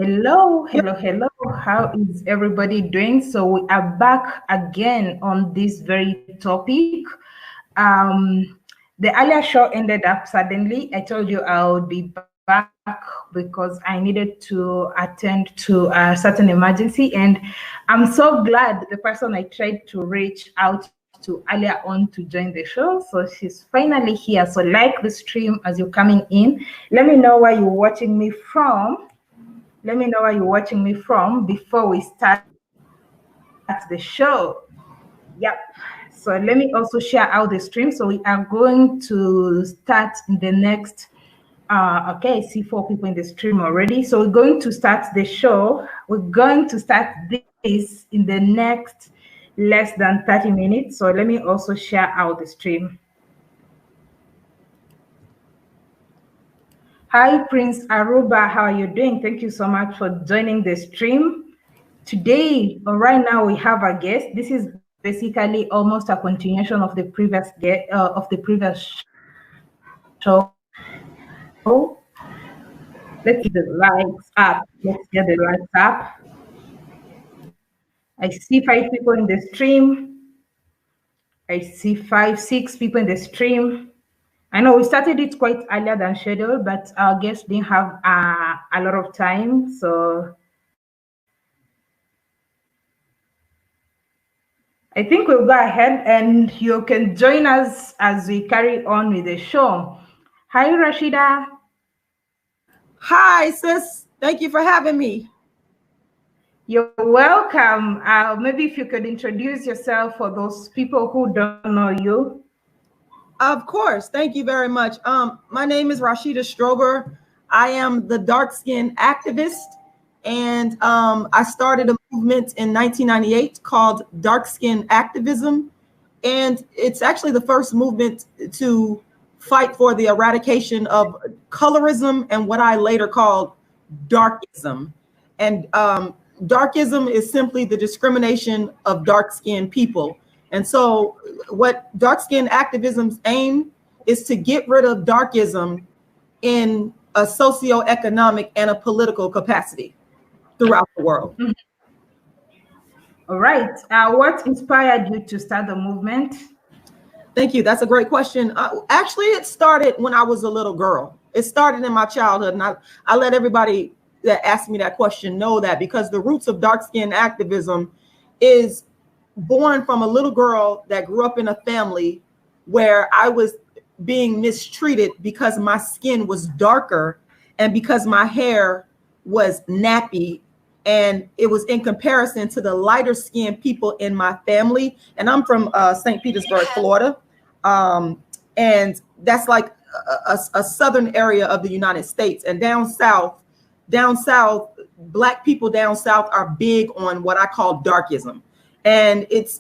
Hello, hello, hello. How is everybody doing? So we are back again on this very topic. The earlier show ended up suddenly. I told you I would be back because I needed to attend to a certain emergency, and I'm so glad the person I tried to reach out to earlier on to join the show. So she's finally here. So like the stream as you're coming in. Let me know where you're watching me from. Let me know where you're watching me from before we start the show. Yep. So let me also share out the stream. So we are going to start in the next. Okay, I see 4 people in the stream already. So we're going to start the show. We're going to start this in the next less than 30 minutes. So let me also share out the stream. Hi, Prince Aruba. How are you doing? Thank you so much for joining the stream. Today, or right now, we have a guest. This is basically almost a continuation of the previous show. Let's get the lights up. Let's get the lights up. I see 5 people in the stream. I see 5, 6 people in the stream. I know we started it quite earlier than scheduled, but our guests didn't have a lot of time, so I think we'll go ahead and you can join us as we carry on with the show. Hi, Rashida. Hi, sis. Thank you for having me. You're welcome. Maybe if you could introduce yourself for those people who don't know you. Of course. Thank you very much. My name is Rashida Strober. I am the dark-skinned activist, and I started a movement in 1998 called dark-skinned activism, and it's actually the first movement to fight for the eradication of colorism and what I later called darkism. And darkism is simply the discrimination of dark-skinned people. And so what dark-skinned activism's aim is to get rid of darkism in a socioeconomic and a political capacity throughout the world. All right. What inspired you to start the movement? Thank you. That's a great question. Actually, it started when I was a little girl. It started in my childhood. And I let everybody that asked me that question know that, because the roots of dark-skinned activism is born from a little girl that grew up in a family where I was being mistreated because my skin was darker and because my hair was nappy, and it was in comparison to the lighter skinned people in my family. And I'm from St. Petersburg, Florida. And that's like a southern area of the United States. And down south, Black people down south are big on what I call darkism. And it's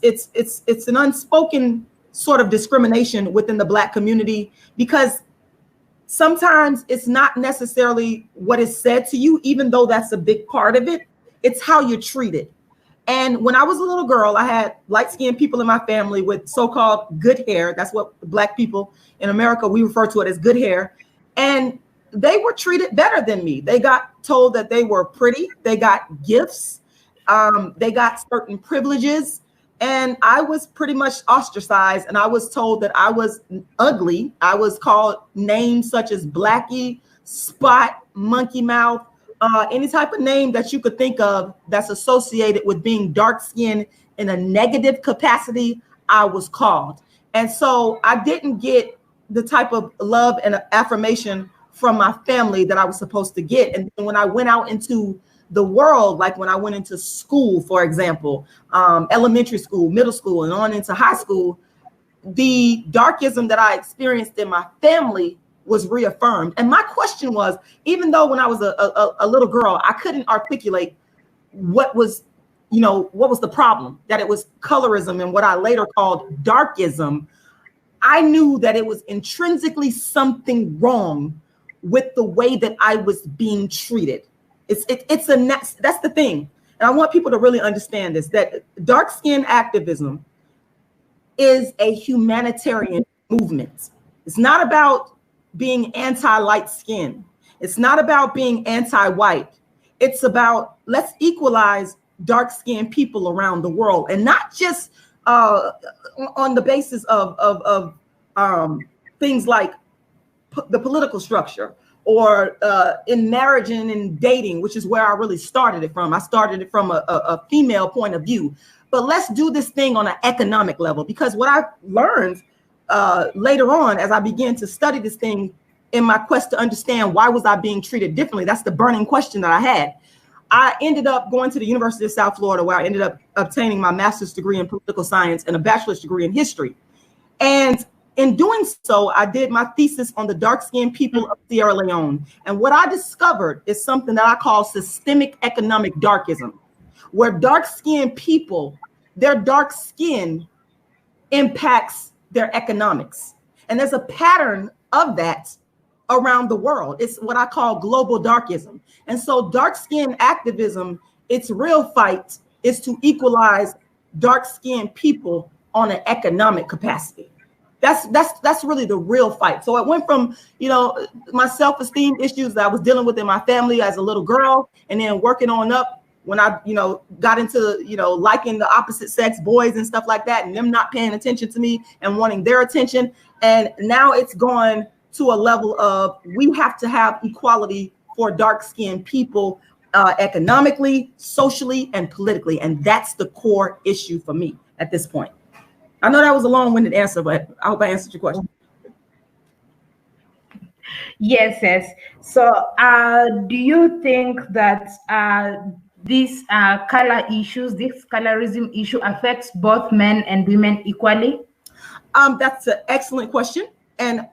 an unspoken sort of discrimination within the Black community, because sometimes it's not necessarily what is said to you, even though that's a big part of it. It's how you're treated. And when I was a little girl, I had light-skinned people in my family with so-called good hair. That's what Black people in America, we refer to it as good hair. And they were treated better than me. They got told that they were pretty. They got gifts. They got certain privileges. And I was pretty much ostracized, and I was told that I was ugly. I was called names such as Blackie, Spot, Monkey Mouth, any type of name that you could think of that's associated with being dark-skinned in a negative capacity, I was called. And so I didn't get the type of love and affirmation from my family that I was supposed to get. And when I went out into the world, like when I went into school, for example, elementary school, middle school, and on into high school, the darkism that I experienced in my family was reaffirmed. And my question was, even though when I was a little girl, I couldn't articulate what was the problem, that it was colorism and what I later called darkism, I knew that it was intrinsically something wrong with the way that I was being treated. That's the thing. And I want people to really understand this, that dark-skinned activism is a humanitarian movement. It's not about being anti-light skin. It's not about being anti-white. it's about let's equalize dark-skinned people around the world, and not just on the basis of things like the political structure or in marriage and in dating, which is where I really started it from. I started it from a female point of view. But let's do this thing on an economic level, because what I learned later on as I began to study this thing in my quest to understand why was I being treated differently, that's the burning question that I had. I ended up going to the University of South Florida, where I ended up obtaining my master's degree in political science and a bachelor's degree in history. And in doing so, I did my thesis on the dark-skinned people of Sierra Leone. And what I discovered is something that I call systemic economic darkism, where dark-skinned people, their dark skin impacts their economics. And there's a pattern of that around the world. It's what I call global darkism. And so dark-skinned activism, its real fight is to equalize dark-skinned people on an economic capacity. That's really the real fight. So it went from, you know, my self-esteem issues that I was dealing with in my family as a little girl, and then working on up when I, you know, got into, you know, liking the opposite sex boys and stuff like that, and them not paying attention to me and wanting their attention. And now it's gone to a level of we have to have equality for dark-skinned people economically, socially, and politically. And that's the core issue for me at this point. I know that was a long-winded answer, but I hope I answered your question. Yes. So do you think that these color issues, this colorism issue affects both men and women equally? That's an excellent question. And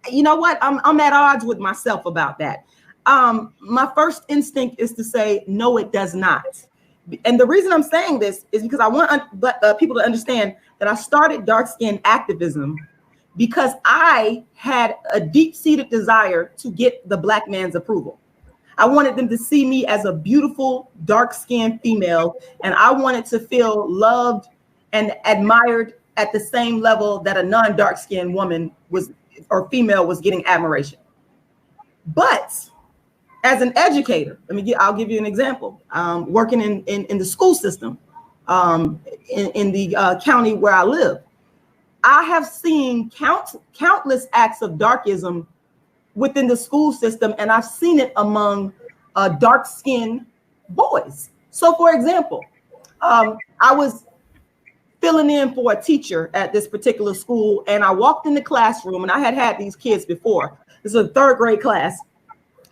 you know what? I'm at odds with myself about that. My first instinct is to say, no, it does not. And the reason I'm saying this is because I want people to understand that I started dark skin activism because I had a deep-seated desire to get the Black man's approval. I wanted them to see me as a beautiful, dark-skinned female, and I wanted to feel loved and admired at the same level that a non-dark-skinned woman was or female was getting admiration. But as an educator, I'll give you an example. Working in the school system in the county where I live, I have seen countless acts of darkism within the school system, and I've seen it among dark-skinned boys. So, for example, I was filling in for a teacher at this particular school, and I walked in the classroom, and I had these kids before. This is a third grade class.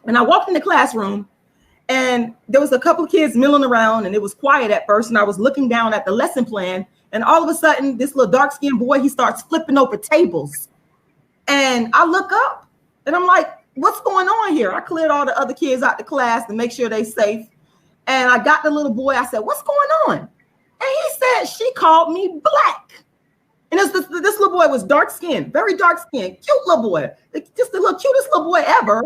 And I walked in the classroom, and there was a couple of kids milling around, and it was quiet at first, and I was looking down at the lesson plan, and all of a sudden, this little dark-skinned boy, he starts flipping over tables. And I look up, and I'm like, what's going on here? I cleared all the other kids out the class to make sure they're safe. And I got the little boy, I said, what's going on? And he said, she called me black. And this little boy was dark-skinned, very dark-skinned, cute little boy, just the cutest little boy ever.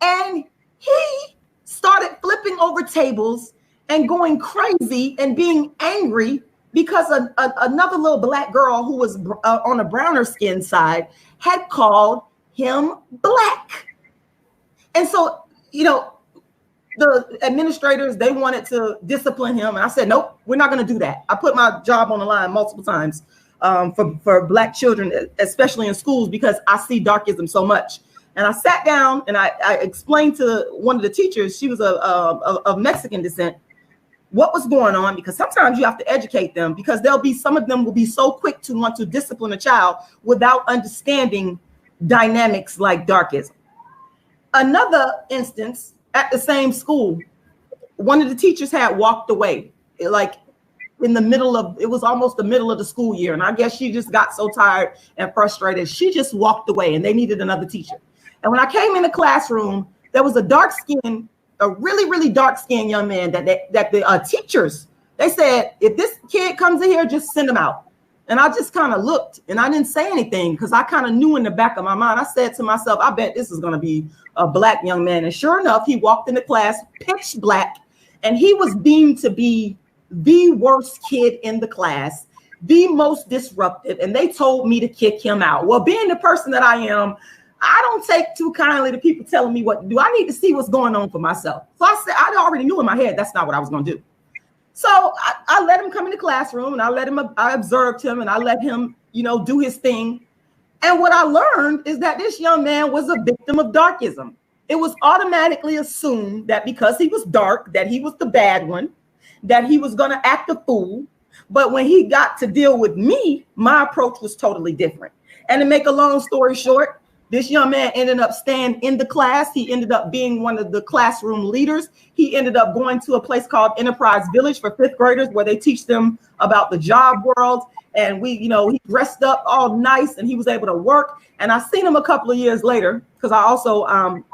And he started flipping over tables and going crazy and being angry because another little black girl who was on a browner skin side had called him black. And so, you know, the administrators, they wanted to discipline him. And I said, nope, we're not going to do that. I put my job on the line multiple times for Black children, especially in schools, because I see darkism so much. And I sat down and I explained to one of the teachers, she was of Mexican descent, what was going on, because sometimes you have to educate them, because some of them will be so quick to want to discipline a child without understanding dynamics like darkism. Another instance, at the same school, one of the teachers had walked away, like in the middle of, it was almost the middle of the school year. And I guess she just got so tired and frustrated, she just walked away, and they needed another teacher. And when I came in the classroom, there was a really, really dark-skinned young man that the teachers, they said, if this kid comes in here, just send him out. And I just kind of looked, and I didn't say anything because I kind of knew in the back of my mind. I said to myself, I bet this is going to be a black young man. And sure enough, he walked into class pitch black, and he was deemed to be the worst kid in the class, the most disruptive. And they told me to kick him out. Well, being the person that I am, I don't take too kindly to people telling me what to do. I need to see what's going on for myself. So I said, I already knew in my head that's not what I was going to do. So I let him come in the classroom, and I observed him, and I let him, do his thing. And what I learned is that this young man was a victim of darkism. It was automatically assumed that because he was dark, that he was the bad one, that he was going to act a fool. But when he got to deal with me, my approach was totally different. And to make a long story short, this young man ended up staying in the class. He ended up being one of the classroom leaders. He ended up going to a place called Enterprise Village for fifth graders, where they teach them about the job world. And he dressed up all nice, and he was able to work. And I seen him a couple of years later, because I also, I'm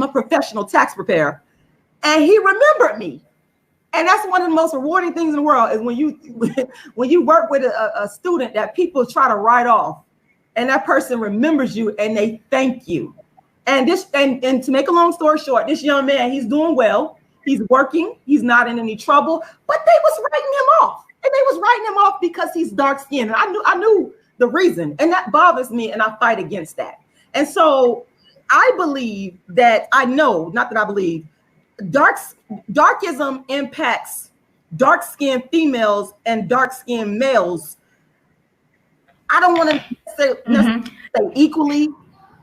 a professional tax preparer, and he remembered me. And that's one of the most rewarding things in the world, is when you work with a student that people try to write off, and that person remembers you and they thank you. And to make a long story short, this young man, he's doing well. He's working. He's not in any trouble, but they was writing him off. And they was writing him off because he's dark skinned. And I knew the reason, and that bothers me, and I fight against that. And so I believe that darkism impacts dark skinned females and dark skinned males. I don't want to necessarily say equally,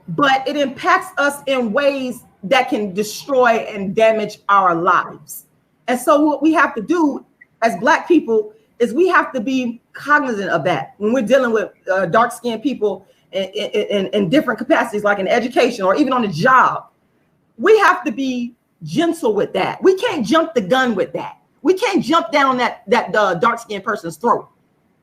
but it impacts us in ways that can destroy and damage our lives. And so what we have to do as Black people is we have to be cognizant of that when we're dealing with dark-skinned people in different capacities, like in education or even on the job. We have to be gentle with that. We can't jump the gun with that. We can't jump down that dark-skinned person's throat.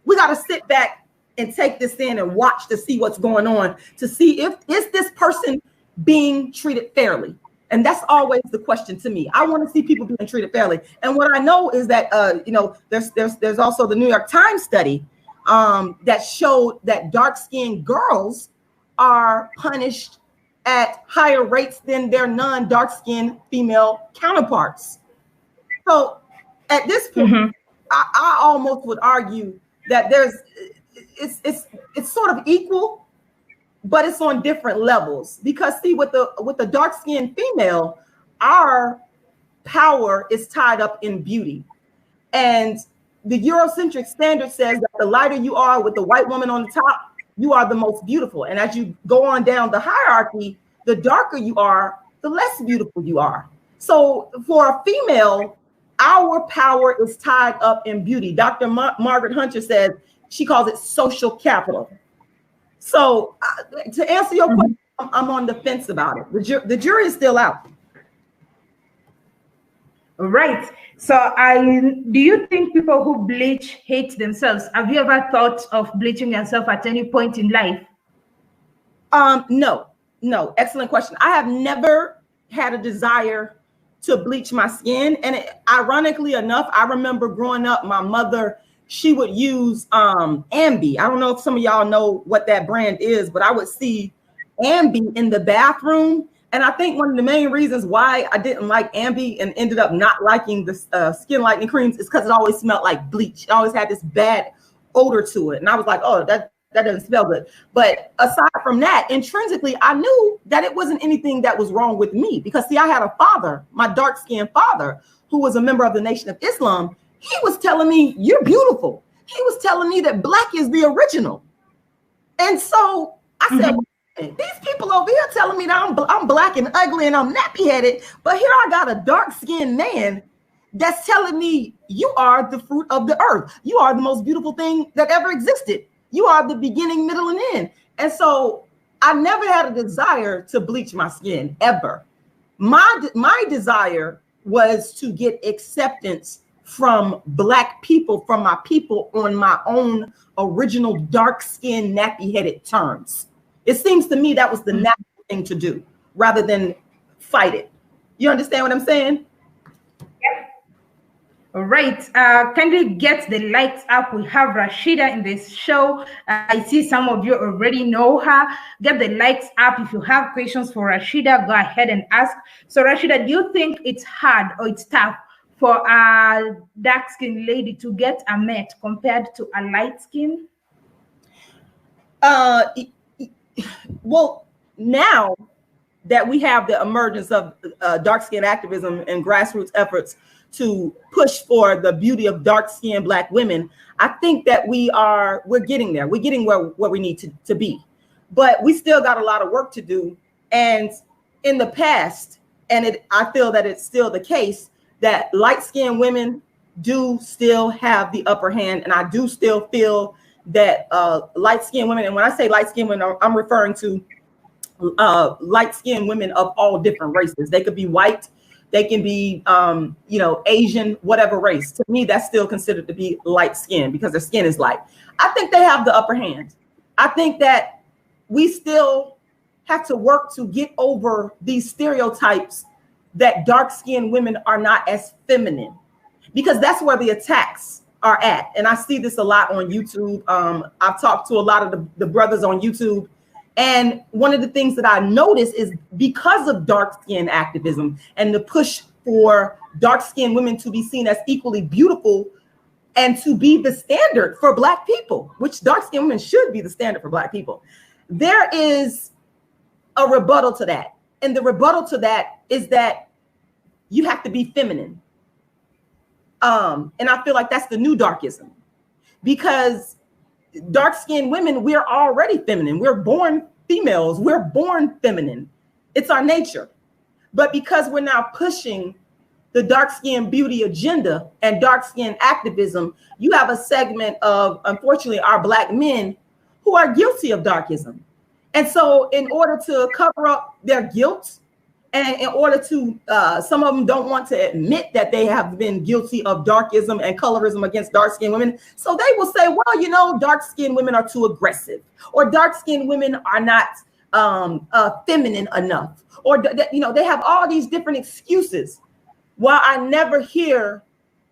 We got to sit back and take this in and watch to see what's going on, to see is this person being treated fairly. And that's always the question to me. I want to see people being treated fairly. And what I know is that there's also the New York Times study that showed that dark-skinned girls are punished at higher rates than their non-dark-skinned female counterparts. So at this point, I almost would argue that it's sort of equal, but it's on different levels. Because see, with the dark-skinned female, our power is tied up in beauty. And the Eurocentric standard says that the lighter you are with the white woman on the top, you are the most beautiful. And as you go on down the hierarchy, the darker you are, the less beautiful you are. So for a female, our power is tied up in beauty. Dr. Margaret Hunter says, she calls it social capital. So to answer your question, I'm on the fence about it. The jury is still out. Right. So do you think people who bleach hate themselves? Have you ever thought of bleaching yourself at any point in life? No. Excellent question. I have never had a desire to bleach my skin. And ironically enough, I remember growing up, my mother, she would use Ambi. I don't know if some of y'all know what that brand is, but I would see Ambi in the bathroom. And I think one of the main reasons why I didn't like Ambi and ended up not liking the skin lightening creams is because it always smelled like bleach. It always had this bad odor to it. And I was like, oh, that doesn't smell good. But aside from that, intrinsically, I knew that it wasn't anything that was wrong with me. Because see, I had a father, my dark-skinned father, who was a member of the Nation of Islam. He was telling me, you're beautiful. He was telling me that black is the original. And so I said, these people over here telling me that I'm black and ugly and I'm nappy-headed, but here I got a dark-skinned man that's telling me you are the fruit of the earth. You are the most beautiful thing that ever existed. You are the beginning, middle, and end. And so I never had a desire to bleach my skin, ever. My desire was to get acceptance from black people, from my people, on my own original dark-skinned, nappy-headed terms. It seems to me that was the natural thing to do rather than fight it. You understand what I'm saying? Yep. All right. Kindly get the lights up. We have Rashida in this show. I see some of you already know her. Get the lights up. If you have questions for Rashida, go ahead and ask. So Rashida, do you think it's hard or it's tough for a dark-skinned lady to get a mate compared to a light skin? Well, now that we have the emergence of dark-skinned activism and grassroots efforts to push for the beauty of dark-skinned Black women, I think that we're getting there. We're getting where we need to be. But we still got a lot of work to do. And in the past, I feel that it's still the case, that light-skinned women do still have the upper hand. And I do still feel that light-skinned women, and when I say light-skinned women, I'm referring to light-skinned women of all different races. They could be white, they can be, Asian, whatever race. To me, that's still considered to be light skin because their skin is light. I think they have the upper hand. I think that we still have to work to get over these stereotypes that dark-skinned women are not as feminine, because that's where the attacks are at. And I see this a lot on YouTube. I've talked to a lot of the brothers on YouTube. And one of the things that I notice is because of dark-skinned activism and the push for dark-skinned women to be seen as equally beautiful and to be the standard for Black people, which dark-skinned women should be the standard for Black people, there is a rebuttal to that. And the rebuttal to that is that you have to be feminine. And I feel like that's the new darkism, because dark-skinned women, we're already feminine. We're born females. We're born feminine. It's our nature. But because we're now pushing the dark-skinned beauty agenda and dark-skinned activism, you have a segment of, unfortunately, our Black men who are guilty of darkism. And so in order to cover up their guilt, and in order to, some of them don't want to admit that they have been guilty of darkism and colorism against dark-skinned women. So they will say, well, dark-skinned women are too aggressive, or dark-skinned women are not feminine enough, or, they have all these different excuses. While I never hear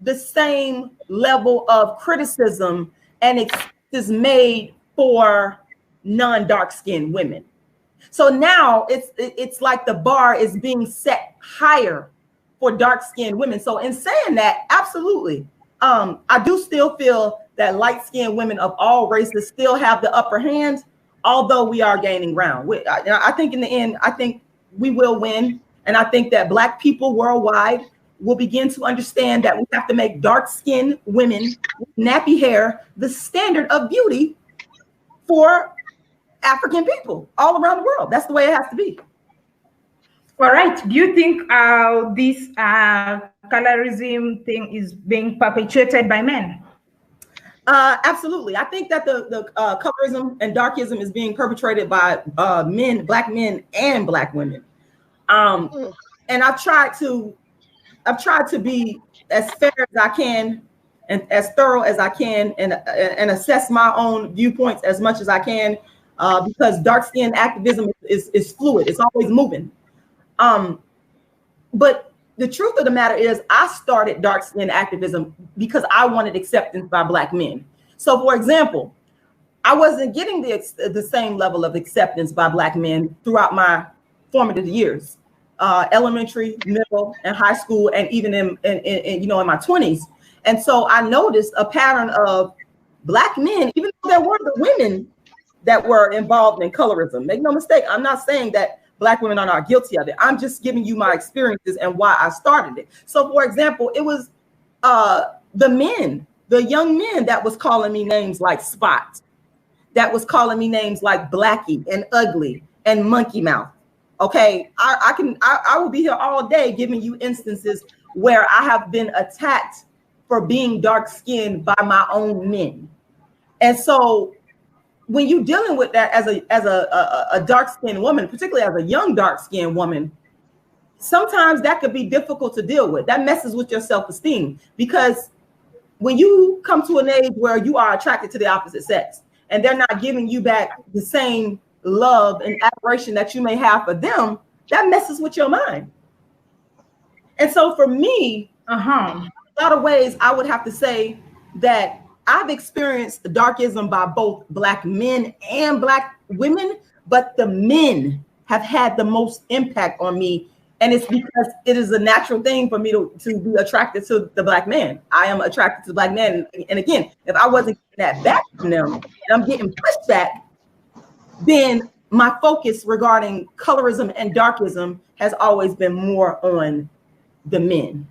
the same level of criticism and excuses made for non-dark-skinned women. So now it's like the bar is being set higher for dark-skinned women. So in saying that, absolutely, I do still feel that light-skinned women of all races still have the upper hand, although we are gaining ground. I think in the end, I think we will win. And I think that Black people worldwide will begin to understand that we have to make dark-skinned women with nappy hair the standard of beauty for African people all around the world. That's the way it has to be. All right. Do you think this colorism thing is being perpetuated by men? Absolutely. I think that the colorism and darkism is being perpetrated by men, Black men and Black women. And I've tried to be as fair as I can and as thorough as I can, and assess my own viewpoints as much as I can. Because dark-skinned activism is fluid. It's always moving. But the truth of the matter is, I started dark-skinned activism because I wanted acceptance by Black men. So, for example, I wasn't getting the same level of acceptance by Black men throughout my formative years, elementary, middle, and high school, and even in my 20s. And so I noticed a pattern of Black men, even though there were the women that were involved in colorism. Make no mistake, I'm not saying that Black women are not guilty of it. I'm just giving you my experiences and why I started it. So, for example, it was the young men that was calling me names like Spot, that was calling me names like Blackie and Ugly and Monkey Mouth. Okay, I will be here all day giving you instances where I have been attacked for being dark-skinned by my own men. And so when you're dealing with that as a dark-skinned woman, particularly as a young dark-skinned woman, sometimes that could be difficult to deal with. That messes with your self-esteem, because when you come to an age where you are attracted to the opposite sex and they're not giving you back the same love and admiration that you may have for them, that messes with your mind. And so for me, a lot of ways I would have to say that I've experienced darkism by both Black men and Black women, but the men have had the most impact on me. And it's because it is a natural thing for me to be attracted to the Black man. I am attracted to the Black man. And again, if I wasn't getting that back from them, and I'm getting pushback, then my focus regarding colorism and darkism has always been more on the men.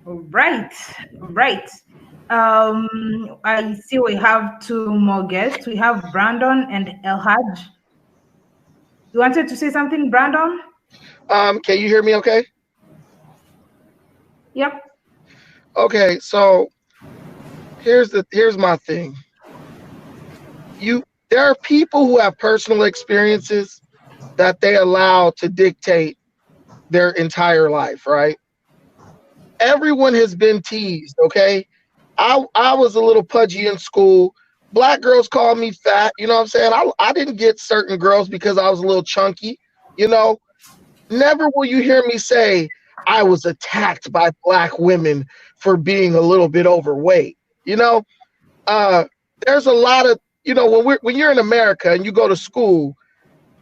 Right. I see we have two more guests. We have Brandon and Elhaj. You wanted to say something, Brandon? Can you hear me okay? Yep. Okay, so here's my thing. There are people who have personal experiences that they allow to dictate their entire life, right? Everyone has been teased, okay? I was a little pudgy in school. Black girls called me fat, you know what I'm saying? I didn't get certain girls because I was a little chunky, you know? Never will you hear me say I was attacked by Black women for being a little bit overweight, you know? There's a lot of, you know, when you're in America and you go to school,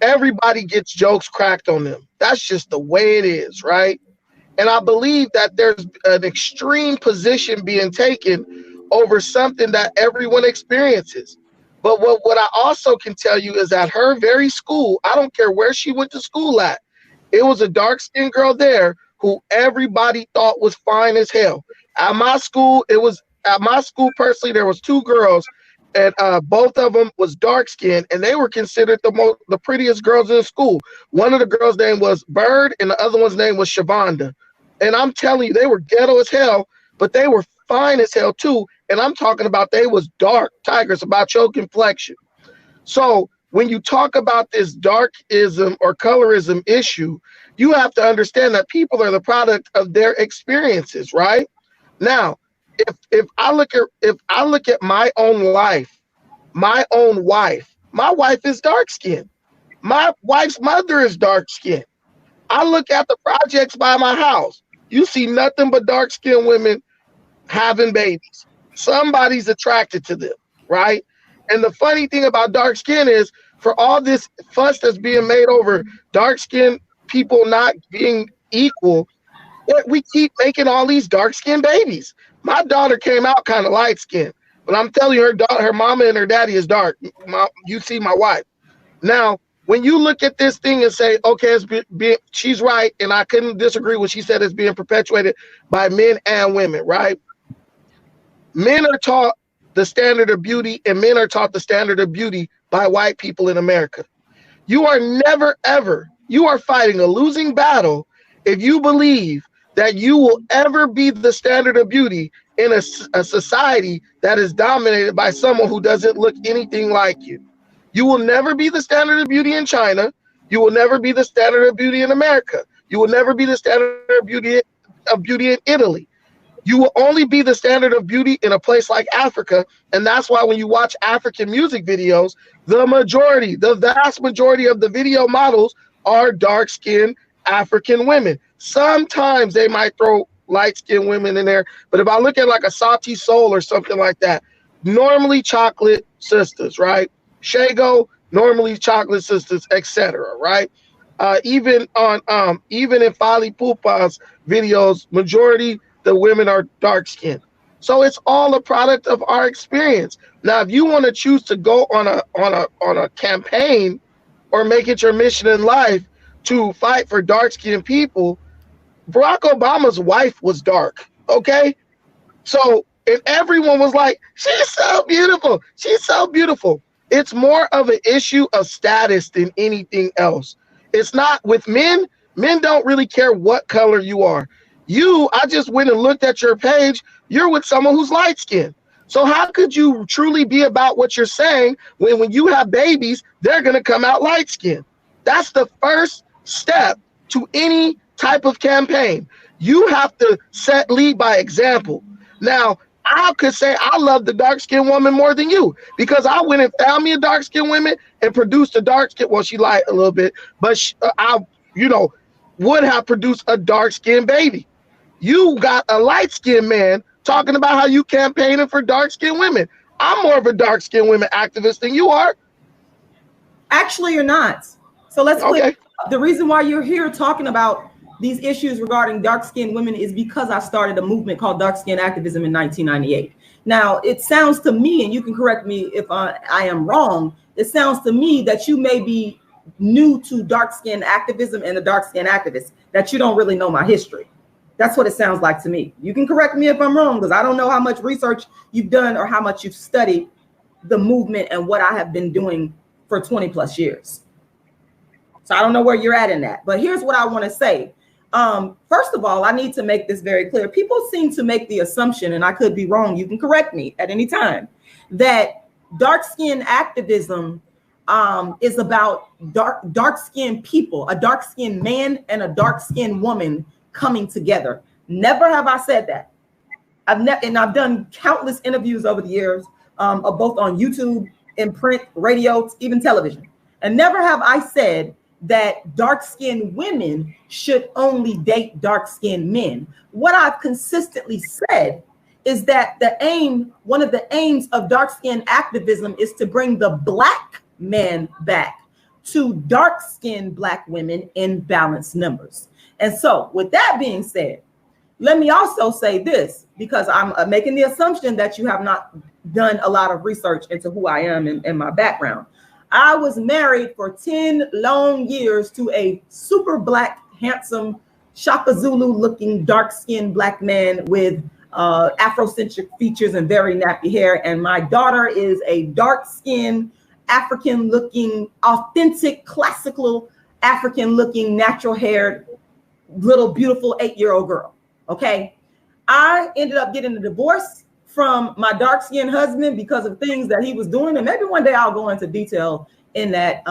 everybody gets jokes cracked on them. That's just the way it is, right? And I believe that there's an extreme position being taken over something that everyone experiences. But what I also can tell you is at her very school, I don't care where she went to school at, it was a dark-skinned girl there who everybody thought was fine as hell. At my school personally, there was two girls, and both of them was dark-skinned, and they were considered the prettiest girls in the school. One of the girls' name was Bird, and the other one's name was Shavonda. And I'm telling you, they were ghetto as hell, but they were fine as hell too. And I'm talking about they was dark tigers, about your complexion. So when you talk about this darkism or colorism issue, you have to understand that people are the product of their experiences, right? Now, if I look at my own life, my own wife, my wife is dark skinned. My wife's mother is dark skinned. I look at the projects by my house. You see nothing but dark skinned women having babies. Somebody's attracted to them, right? And the funny thing about dark skin is, for all this fuss that's being made over dark skinned people not being equal, we keep making all these dark skinned babies. My daughter came out kind of light skinned, but I'm telling you, her mama and her daddy is dark. You see my wife. Now, when you look at this thing and say, okay, she's right, and I couldn't disagree with what she said, it's being perpetuated by men and women, right? Men are taught the standard of beauty, and men are taught the standard of beauty by white people in America. You are never, ever, you are fighting a losing battle if you believe that you will ever be the standard of beauty in a society that is dominated by someone who doesn't look anything like you. You will never be the standard of beauty in China. You will never be the standard of beauty in America. You will never be the standard of beauty in Italy. You will only be the standard of beauty in a place like Africa. And that's why when you watch African music videos, the vast majority of the video models are dark-skinned African women. Sometimes they might throw light-skinned women in there. But if I look at like a Sauti Soul or something like that, normally chocolate sisters, right? Shago, normally chocolate sisters, etc. Right? Even in Fali Pupa's videos, majority the women are dark skinned. So it's all a product of our experience. Now, if you want to choose to go on a campaign or make it your mission in life to fight for dark skinned people, Barack Obama's wife was dark. Okay, so and everyone was like, she's so beautiful. She's so beautiful. It's more of an issue of status than anything else. It's not with men. Men don't really care what color you are. I just went and looked at your page. You're with someone who's light skinned. So how could you truly be about what you're saying when you have babies, they're going to come out light skinned? That's the first step to any type of campaign. You have to lead by example. Now, I could say I love the dark-skinned woman more than you because I went and found me a dark-skinned woman and produced a dark-skinned, well, she lied a little bit, but would have produced a dark-skinned baby. You got a light-skinned man talking about how you campaigning for dark-skinned women. I'm more of a dark-skinned women activist than you are. Actually, you're not. So let's okay. The reason why you're here talking about these issues regarding dark-skinned women is because I started a movement called dark-skinned activism in 1998. Now, it sounds to me, and you can correct me if I am wrong, it sounds to me that you may be new to dark skin activism and the dark skin activists, that you don't really know my history. That's what it sounds like to me. You can correct me if I'm wrong, because I don't know how much research you've done or how much you've studied the movement and what I have been doing for 20 plus years. So I don't know where you're at in that, but here's what I want to say. First of all, I need to make this very clear. People seem to make the assumption, and I could be wrong, you can correct me at any time, that dark skin activism is about dark skinned people, a dark skinned man and a dark skinned woman coming together. Never have I said that. I've done countless interviews over the years, both on YouTube, in print, radio, even television. And never have I said that dark-skinned women should only date dark-skinned men. What I've consistently said is that one of the aims of dark-skinned activism is to bring the Black man back to dark-skinned Black women in balanced numbers. And so with that being said, let me also say this, because I'm making the assumption that you have not done a lot of research into who I am and my background. I was married for 10 long years to a super Black, handsome, Shaka Zulu looking dark-skinned Black man with Afrocentric features and very nappy hair. And my daughter is a dark-skinned, African-looking, authentic, classical African-looking, natural-haired, little beautiful 8-year-old girl. Okay, I ended up getting a divorce from my dark-skinned husband because of things that he was doing, and maybe one day I'll go into detail in that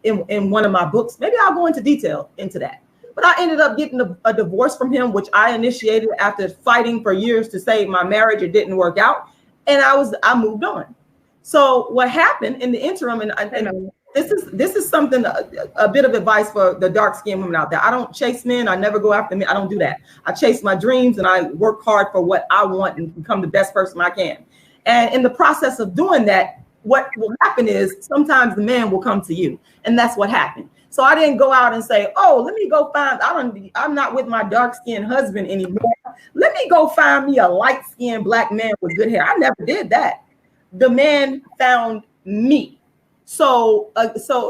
in one of my books. Maybe I'll go into detail into that. But I ended up getting a divorce from him, which I initiated after fighting for years to save my marriage. It didn't work out, and I moved on. So what happened in the interim, and this is something, a bit of advice for the dark-skinned women out there. I don't chase men. I never go after men. I don't do that. I chase my dreams and I work hard for what I want and become the best person I can. And in the process of doing that, what will happen is sometimes the man will come to you, and that's what happened. So I didn't go out and say, oh, let me go find, I'm not with my dark-skinned husband anymore. Let me go find me a light-skinned Black man with good hair. I never did that. The man found me. So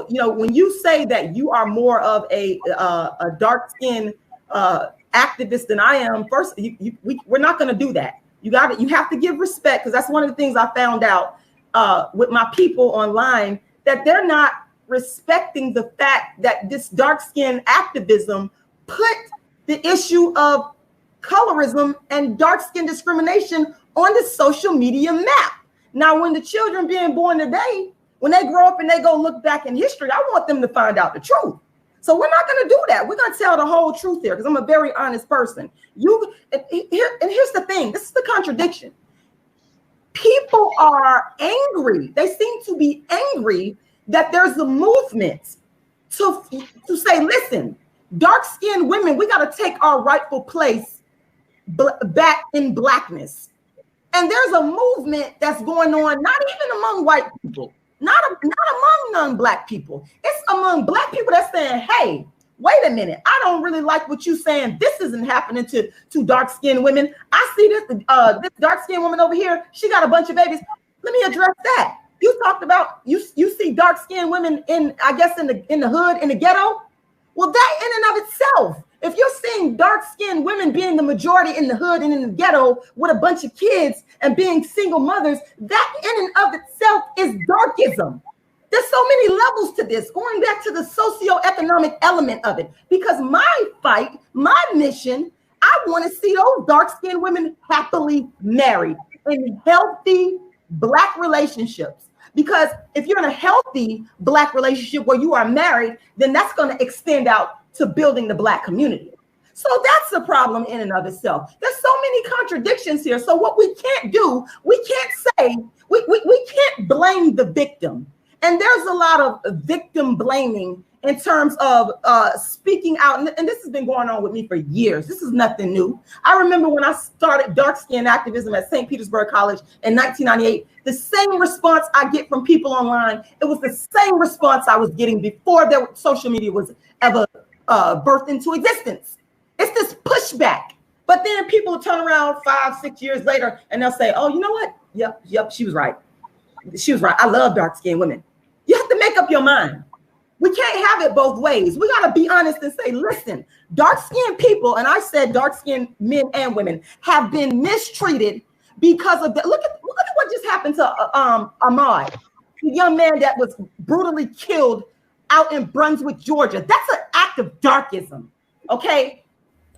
you know, when you say that you are more of a dark-skinned activist than I am, first, we're not going to do that. You have to give respect, because that's one of the things I found out with my people online, that they're not respecting the fact that this dark-skinned activism put the issue of colorism and dark-skin discrimination on the social media map. Now, when the children being born today, when they grow up and they go look back in history, I want them to find out the truth. So we're not going to do that. We're going to tell the whole truth here, because I'm a very honest person. And here's the thing. This is the contradiction. People are angry. They seem to be angry that there's a movement to say, listen, dark-skinned women, we got to take our rightful place back in Blackness. And there's a movement that's going on, not even among white people, not among non-Black people. It's among Black people that's saying, hey, wait a minute, I don't really like what you're saying. This isn't happening to dark-skinned women. I see this dark-skinned woman over here. She got a bunch of babies. Let me address that. You talked about you see dark-skinned women in the hood, in the ghetto. Well, that in and of itself, if you're seeing dark-skinned women being the majority in the hood and in the ghetto with a bunch of kids and being single mothers, that in and of itself is darkism. There's so many levels to this, going back to the socioeconomic element of it, because my fight, my mission, I want to see those dark-skinned women happily married in healthy Black relationships. Because if you're in a healthy Black relationship where you are married, then that's going to extend out to building the Black community. So that's a problem in and of itself. There's so many contradictions here. So what we can't do, we can't say, we can't blame the victim. And there's a lot of victim blaming in terms of speaking out. And this has been going on with me for years. This is nothing new. I remember when I started dark skin activism at St. Petersburg College in 1998, the same response I get from people online, it was the same response I was getting before social media was ever birthed into existence. It's this pushback. But then people will turn around 5-6 years later and they'll say, oh, you know what? Yep, she was right. She was right. I love dark-skinned women. You have to make up your mind. We can't have it both ways. We got to be honest and say, listen, dark-skinned people, and I said dark-skinned men and women, have been mistreated because of that. Look at what just happened to Ahmaud, the young man that was brutally killed out in Brunswick, Georgia. That's an act of darkism, okay?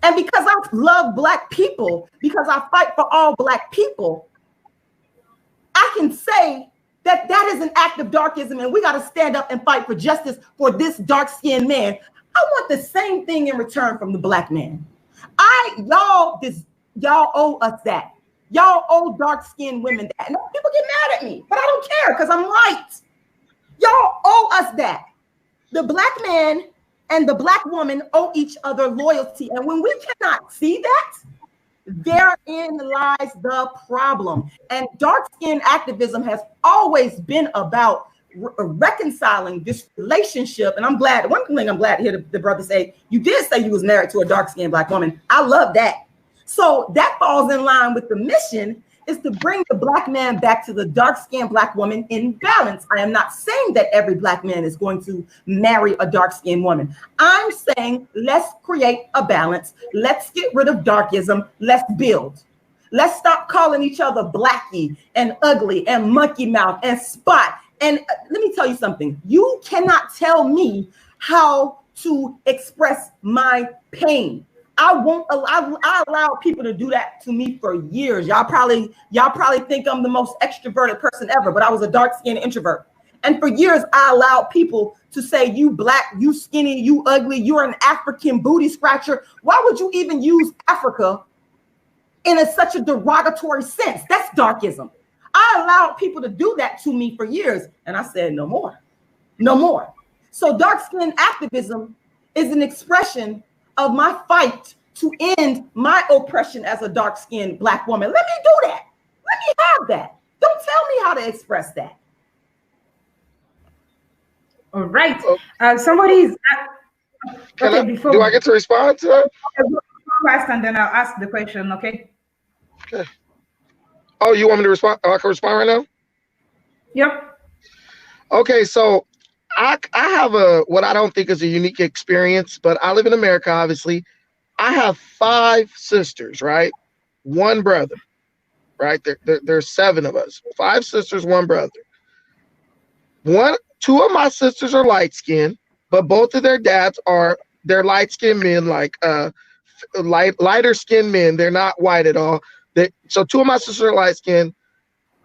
And because I love Black people, because I fight for all Black people, I can say that that is an act of darkism, and we got to stand up and fight for justice for this dark-skinned man. I want the same thing in return from the Black man. Y'all owe us that. Y'all owe dark-skinned women that. And people get mad at me, but I don't care because I'm right. Y'all owe us that. The Black man and the Black woman owe each other loyalty. And when we cannot see that, therein lies the problem. And dark-skinned activism has always been about reconciling this relationship. And I'm glad, one thing I'm glad to hear the brother say, you did say you was married to a dark-skinned Black woman. I love that. So that falls in line with the mission, is to bring the Black man back to the dark-skinned Black woman in balance. I am not saying that every Black man is going to marry a dark-skinned woman. I'm saying let's create a balance. Let's get rid of darkism. Let's build. Let's stop calling each other Blackie and ugly and monkey mouth and spot. And let me tell you something. You cannot tell me how to express my pain. I allow people to do that to me for years. Y'all probably think I'm the most extroverted person ever, but I was a dark-skinned introvert. And for years, I allowed people to say, you Black, you skinny, you ugly, you're an African booty scratcher. Why would you even use Africa in such a derogatory sense? That's darkism. I allowed people to do that to me for years, and I said, no more, no more. So dark-skinned activism is an expression of my fight to end my oppression as a dark-skinned Black woman. Let me do that. Let me have that. Don't tell me how to express that. All right. Somebody is. Okay, do I get to respond to that? First, and then I'll ask the question. Okay. Okay. Oh, you want me to respond? Oh, I can respond right now? Yep. Okay, so I have what I don't think is a unique experience, but I live in America, obviously. I have 5 sisters, right? 1 brother, right? There's 7 of us. 5 sisters, 1 brother. 2 of my sisters are light-skinned, but both of their dads they're light-skinned men, like lighter-skinned men. They're not white at all. So 2 of my sisters are light-skinned.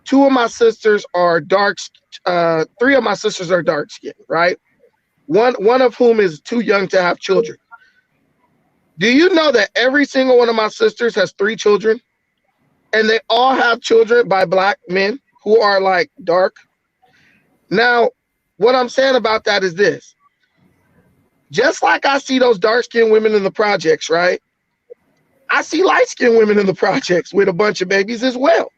2 of my sisters are dark. 3 of my sisters are dark skinned, right? One of whom is too young to have children. Do you know that every single one of my sisters has 3 children, and they all have children by Black men who are like dark? Now, what I'm saying about that is this: just like I see those dark skinned women in the projects, right? I see light skinned women in the projects with a bunch of babies as well.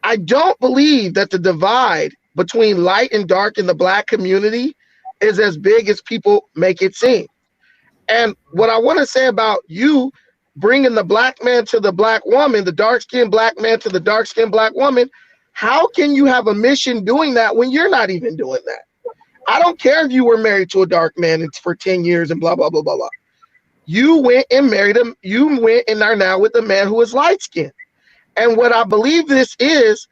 I don't believe that the divide between light and dark in the Black community is as big as people make it seem. And what I want to say about you bringing the Black man to the Black woman, the dark-skinned Black man to the dark-skinned Black woman, how can you have a mission doing that when you're not even doing that? I don't care if you were married to a dark man for 10 years and blah, blah, blah, blah, blah. You went and married him. You went and are now with a man who is light-skinned. And what I believe this is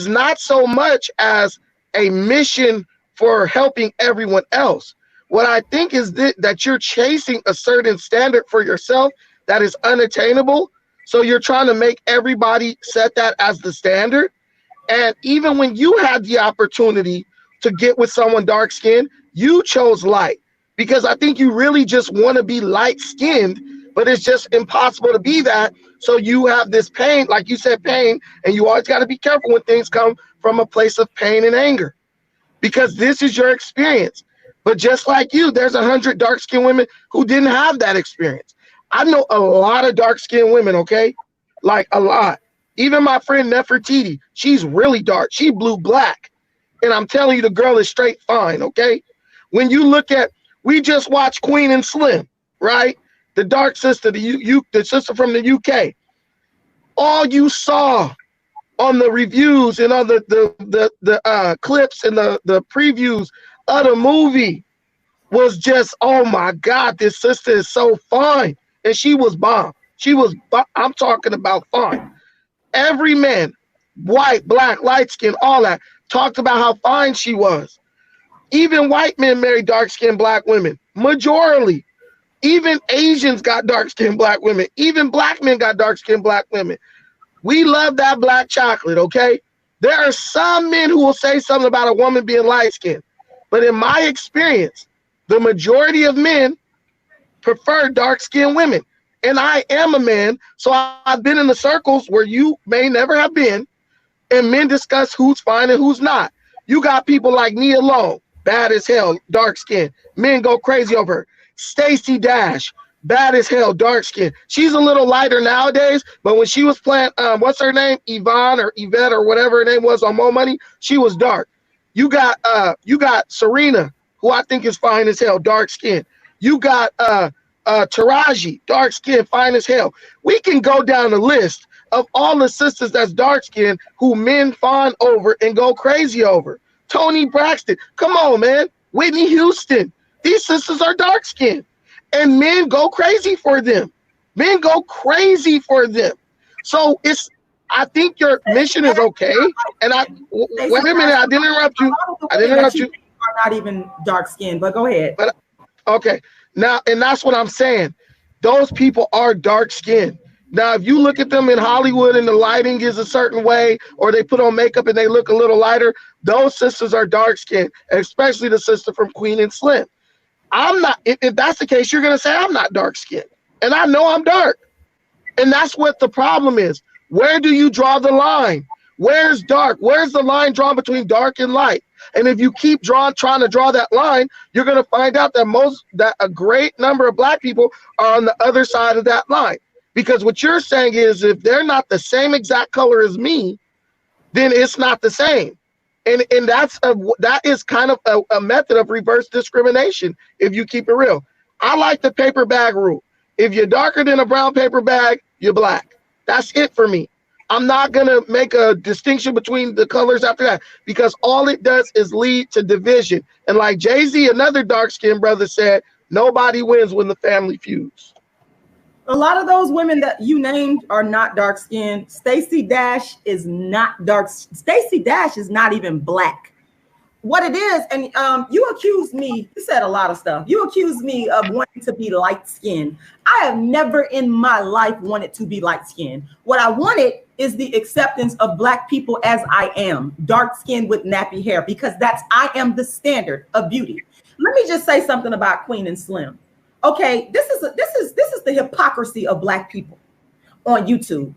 not so much as a mission for helping everyone else. What I think is that you're chasing a certain standard for yourself that is unattainable. So you're trying to make everybody set that as the standard. And even when you had the opportunity to get with someone dark-skinned, you chose light, because I think you really just want to be light-skinned, but it's just impossible to be that. So you have this pain, like you said, pain, and you always got to be careful when things come from a place of pain and anger, because this is your experience. But just like you, there's 100 dark-skinned women who didn't have that experience. I know a lot of dark-skinned women, okay? Like a lot. Even my friend Nefertiti, she's really dark. She blue black. And I'm telling you, the girl is straight fine, okay? When you look at, we just watched Queen and Slim, right? The dark sister, the sister from the UK. All you saw on the reviews and on the clips and the previews of the movie was just, oh my God, this sister is so fine. And she was bomb. I'm talking about fine. Every man, white, black, light skin, all that, talked about how fine she was. Even white men marry dark-skinned black women, majorly. Even Asians got dark-skinned black women. Even black men got dark-skinned black women. We love that black chocolate, okay? There are some men who will say something about a woman being light-skinned. But in my experience, the majority of men prefer dark-skinned women. And I am a man, so I've been in the circles where you may never have been, and men discuss who's fine and who's not. You got people like Nia Long, bad as hell, dark skin. Men go crazy over her. Stacey Dash, bad as hell, dark skin. She's a little lighter nowadays, but when she was playing, what's her name? Yvonne or Yvette or whatever her name was on Mo Money, she was dark. You got Serena, who I think is fine as hell, dark skin. You got Taraji, dark skin, fine as hell. We can go down the list of all the sisters that's dark skinned who men fawn over and go crazy over. Toni Braxton, come on, man. Whitney Houston, these sisters are dark skinned, and men go crazy for them. Men go crazy for them. So I think your mission is okay. And wait a minute, I didn't interrupt you. Are not even dark skinned, but go ahead. But okay, now, and that's what I'm saying. Those people are dark skinned. Now, if you look at them in Hollywood and the lighting is a certain way, or they put on makeup and they look a little lighter, those sisters are dark skinned, especially the sister from Queen and Slim. I'm not, if that's the case, you're going to say I'm not dark skinned. And I know I'm dark. And that's what the problem is. Where do you draw the line? Where's dark? Where's the line drawn between dark and light? And if you keep trying to draw that line, you're going to find out that a great number of black people are on the other side of that line. Because what you're saying is if they're not the same exact color as me, then it's not the same. And that is kind of a method of reverse discrimination if you keep it real. I like the paper bag rule. If you're darker than a brown paper bag, you're black. That's it for me. I'm not going to make a distinction between the colors after that, because all it does is lead to division. And like Jay-Z, another dark-skinned brother, said, nobody wins when the family feuds. A lot of those women that you named are not dark skinned. Stacey Dash is not dark. Stacey Dash is not even black. What it is, and you accused me, you said a lot of stuff. You accused me of wanting to be light skinned. I have never in my life wanted to be light skinned. What I wanted is the acceptance of black people as I am, dark skinned with nappy hair, because I am the standard of beauty. Let me just say something about Queen and Slim. Okay, this is the hypocrisy of black people on YouTube.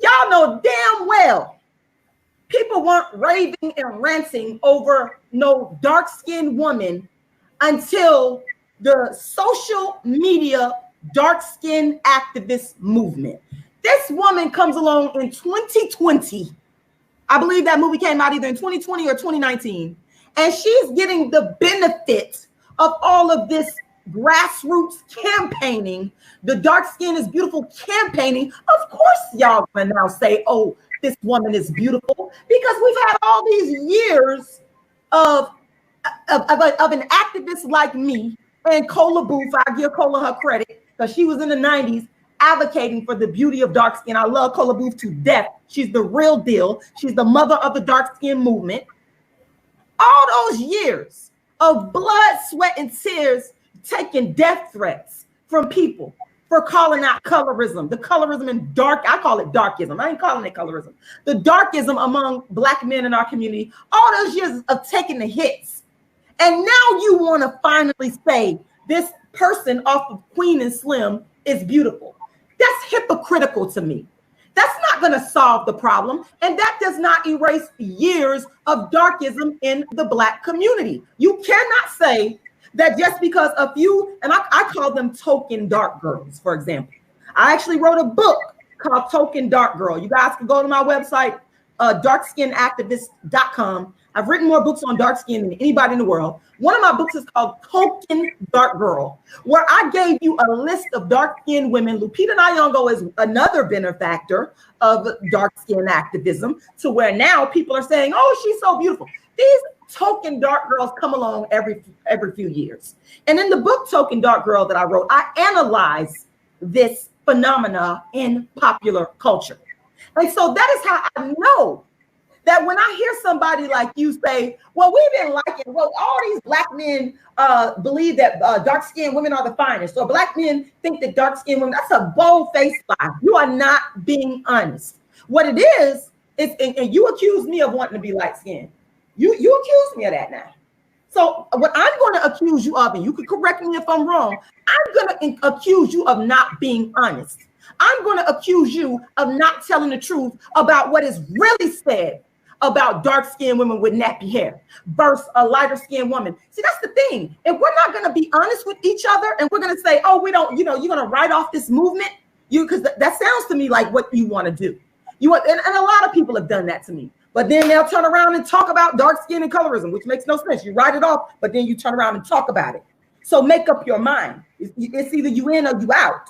Y'all know damn well people weren't raving and ranting over no dark-skinned woman until the social media dark-skinned activist movement. This woman comes along in 2020. I believe that movie came out either in 2020 or 2019. And she's getting the benefit of all of this grassroots campaigning, the dark skin is beautiful campaigning. Of course, y'all gonna now say, oh, this woman is beautiful, because we've had all these years of an activist like me and Cola Booth. I give Cola her credit because she was in the 90s advocating for the beauty of dark skin. I love Cola Booth to death. She's the real deal. She's the mother of the dark skin movement. All those years of blood, sweat, and tears, taking death threats from people for calling out colorism, the colorism and I call it darkism. I ain't calling it colorism. The darkism among black men in our community, all those years of taking the hits. And now you want to finally say this person off of Queen and Slim is beautiful. That's hypocritical to me. That's not going to solve the problem. And that does not erase years of darkism in the black community. You cannot say that just because a few, and I call them token dark girls, for example. I actually wrote a book called Token Dark Girl. You guys can go to my website, darkskinactivist.com. I've written more books on dark skin than anybody in the world. One of my books is called Token Dark Girl, where I gave you a list of dark-skinned women. Lupita Nyong'o is another benefactor of dark skin activism, to where now people are saying, oh, she's so beautiful. These token dark girls come along every few years. And in the book Token Dark Girl that I wrote, I analyze this phenomena in popular culture. And so that is how I know that when I hear somebody like you say, well, we've been liking, well, all these black men believe that dark-skinned women are the finest, or black men think that dark-skinned women, that's a bold-faced lie. You are not being honest. What it is and you accuse me of wanting to be light-skinned. You accuse me of that now. So what I'm going to accuse you of, and you can correct me if I'm wrong, I'm going to accuse you of not being honest. I'm going to accuse you of not telling the truth about what is really said about dark-skinned women with nappy hair versus a lighter-skinned woman. See, that's the thing. If we're not going to be honest with each other and we're going to say, oh, we don't, you're going to write off this movement, because that sounds to me like what you want to do. And a lot of people have done that to me. But then they'll turn around and talk about dark skin and colorism, which makes no sense. You write it off, but then you turn around and talk about it. So make up your mind. It's either you in or you out.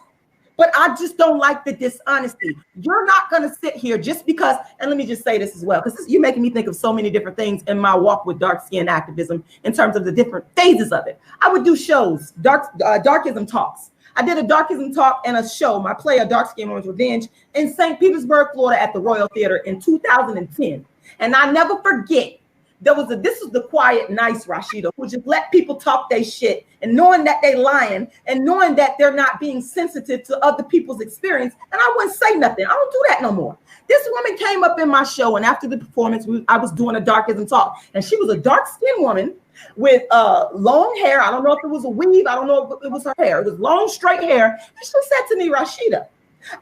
But I just don't like the dishonesty. You're not going to sit here just because, and let me just say this as well, because you're making me think of so many different things in my walk with dark skin activism in terms of the different phases of it. I would do shows, darkism talks. I did a darkism talk and a show, my play, A Dark Skin Woman's Revenge, in St. Petersburg, Florida at the Royal Theater in 2010. And I never forget, this was the quiet, nice Rashida, who just let people talk their shit, and knowing that they lying and knowing that they're not being sensitive to other people's experience. And I wouldn't say nothing. I don't do that no more. This woman came up in my show, and after the performance, I was doing a darkism talk, and she was a dark-skinned woman with long hair. I don't know if it was a weave. I don't know if it was her hair. It was long, straight hair. And she said to me, Rashida,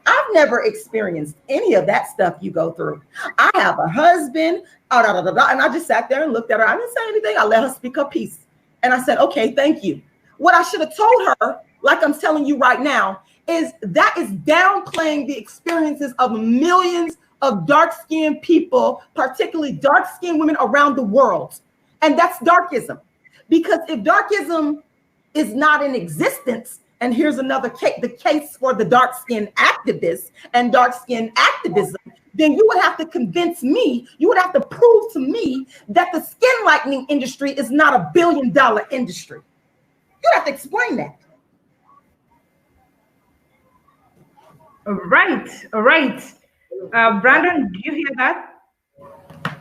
I've never experienced any of that stuff you go through. I have a husband, and I just sat there and looked at her. I didn't say anything. I let her speak her piece. And I said, okay, thank you. What I should have told her, like I'm telling you right now, is that is downplaying the experiences of millions of dark-skinned people, particularly dark-skinned women around the world. And that's darkism. Because if darkism is not in existence, and here's another case, the case for the dark-skinned activists and dark-skinned activism, then you would have to convince me, you would have to prove to me that the skin lightening industry is not $1 billion industry. You have to explain that. All right. Brandon, do you hear that? I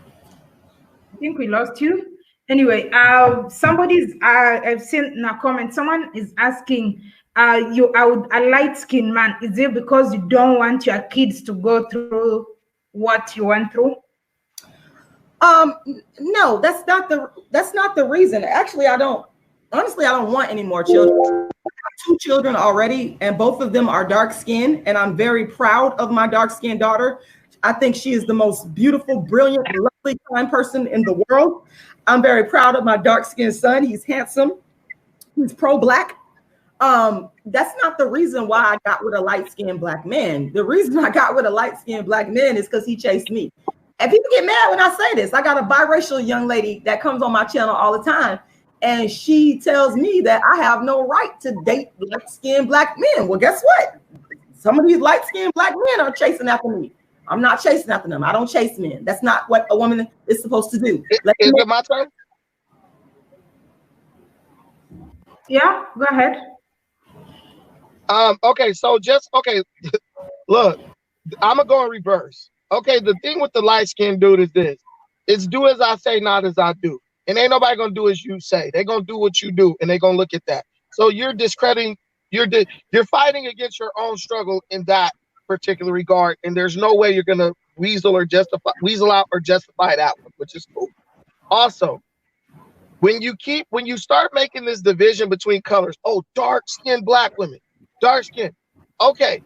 think we lost you. Anyway, I've seen in a comment, someone is asking, you are a light-skinned man. Is it because you don't want your kids to go through what you went through? No, that's not the reason. Actually, I don't want any more children. I have 2 children already, and both of them are dark-skinned, and I'm very proud of my dark-skinned daughter. I think she is the most beautiful, brilliant, lovely, kind person in the world. I'm very proud of my dark-skinned son. He's handsome. He's pro-black. That's not the reason why I got with a light-skinned black man. The reason I got with a light-skinned black man is because he chased me. And people get mad when I say this. I got a biracial young lady that comes on my channel all the time, and she tells me that I have no right to date light-skinned black men. Well, guess what? Some of these light-skinned black men are chasing after me. I'm not chasing after them. I don't chase men. That's not what a woman is supposed to do. Is it my turn? Yeah, go ahead. Okay, so look, I'm gonna go in reverse. Okay, the thing with the light-skinned dude is this: it's do as I say, not as I do. And ain't nobody gonna do as you say. They're gonna do what you do, and they're gonna look at that. So you're discrediting, you're fighting against your own struggle in that particular regard, and there's no way you're gonna weasel out or justify that one, which is cool. Also, when you start making this division between colors, oh, dark-skinned black women, dark skin. Okay,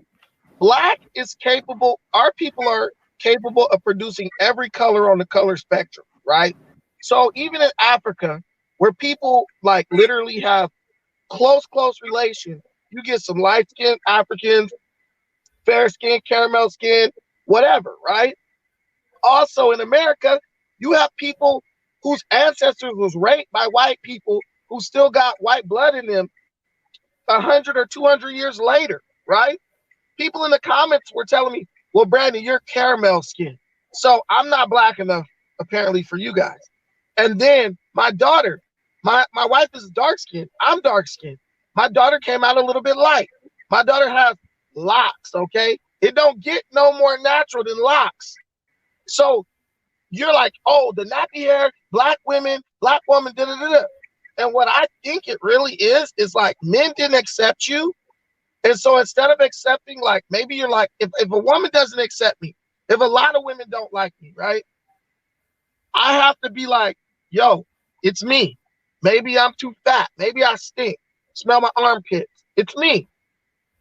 black is capable, our people are capable of producing every color on the color spectrum, right? So even in Africa, where people like literally have close relation, you get some light-skinned Africans, fair skin, caramel skin, whatever, right? Also in America, you have people whose ancestors was raped by white people who still got white blood in them 100 or 200 years later, right? People in the comments were telling me, well, Brandon, you're caramel skin. So I'm not black enough, apparently, for you guys. And then my daughter, my wife is dark skinned. I'm dark skinned. My daughter came out a little bit light. My daughter has locks, okay? It don't get no more natural than locks. So you're like, oh, the nappy hair, black women, black woman, da-da-da-da. And what I think it really is like men didn't accept you. And so instead of accepting, like, maybe you're like, if a woman doesn't accept me, if a lot of women don't like me, right? I have to be like, yo, it's me. Maybe I'm too fat. Maybe I stink. Smell my armpits. It's me.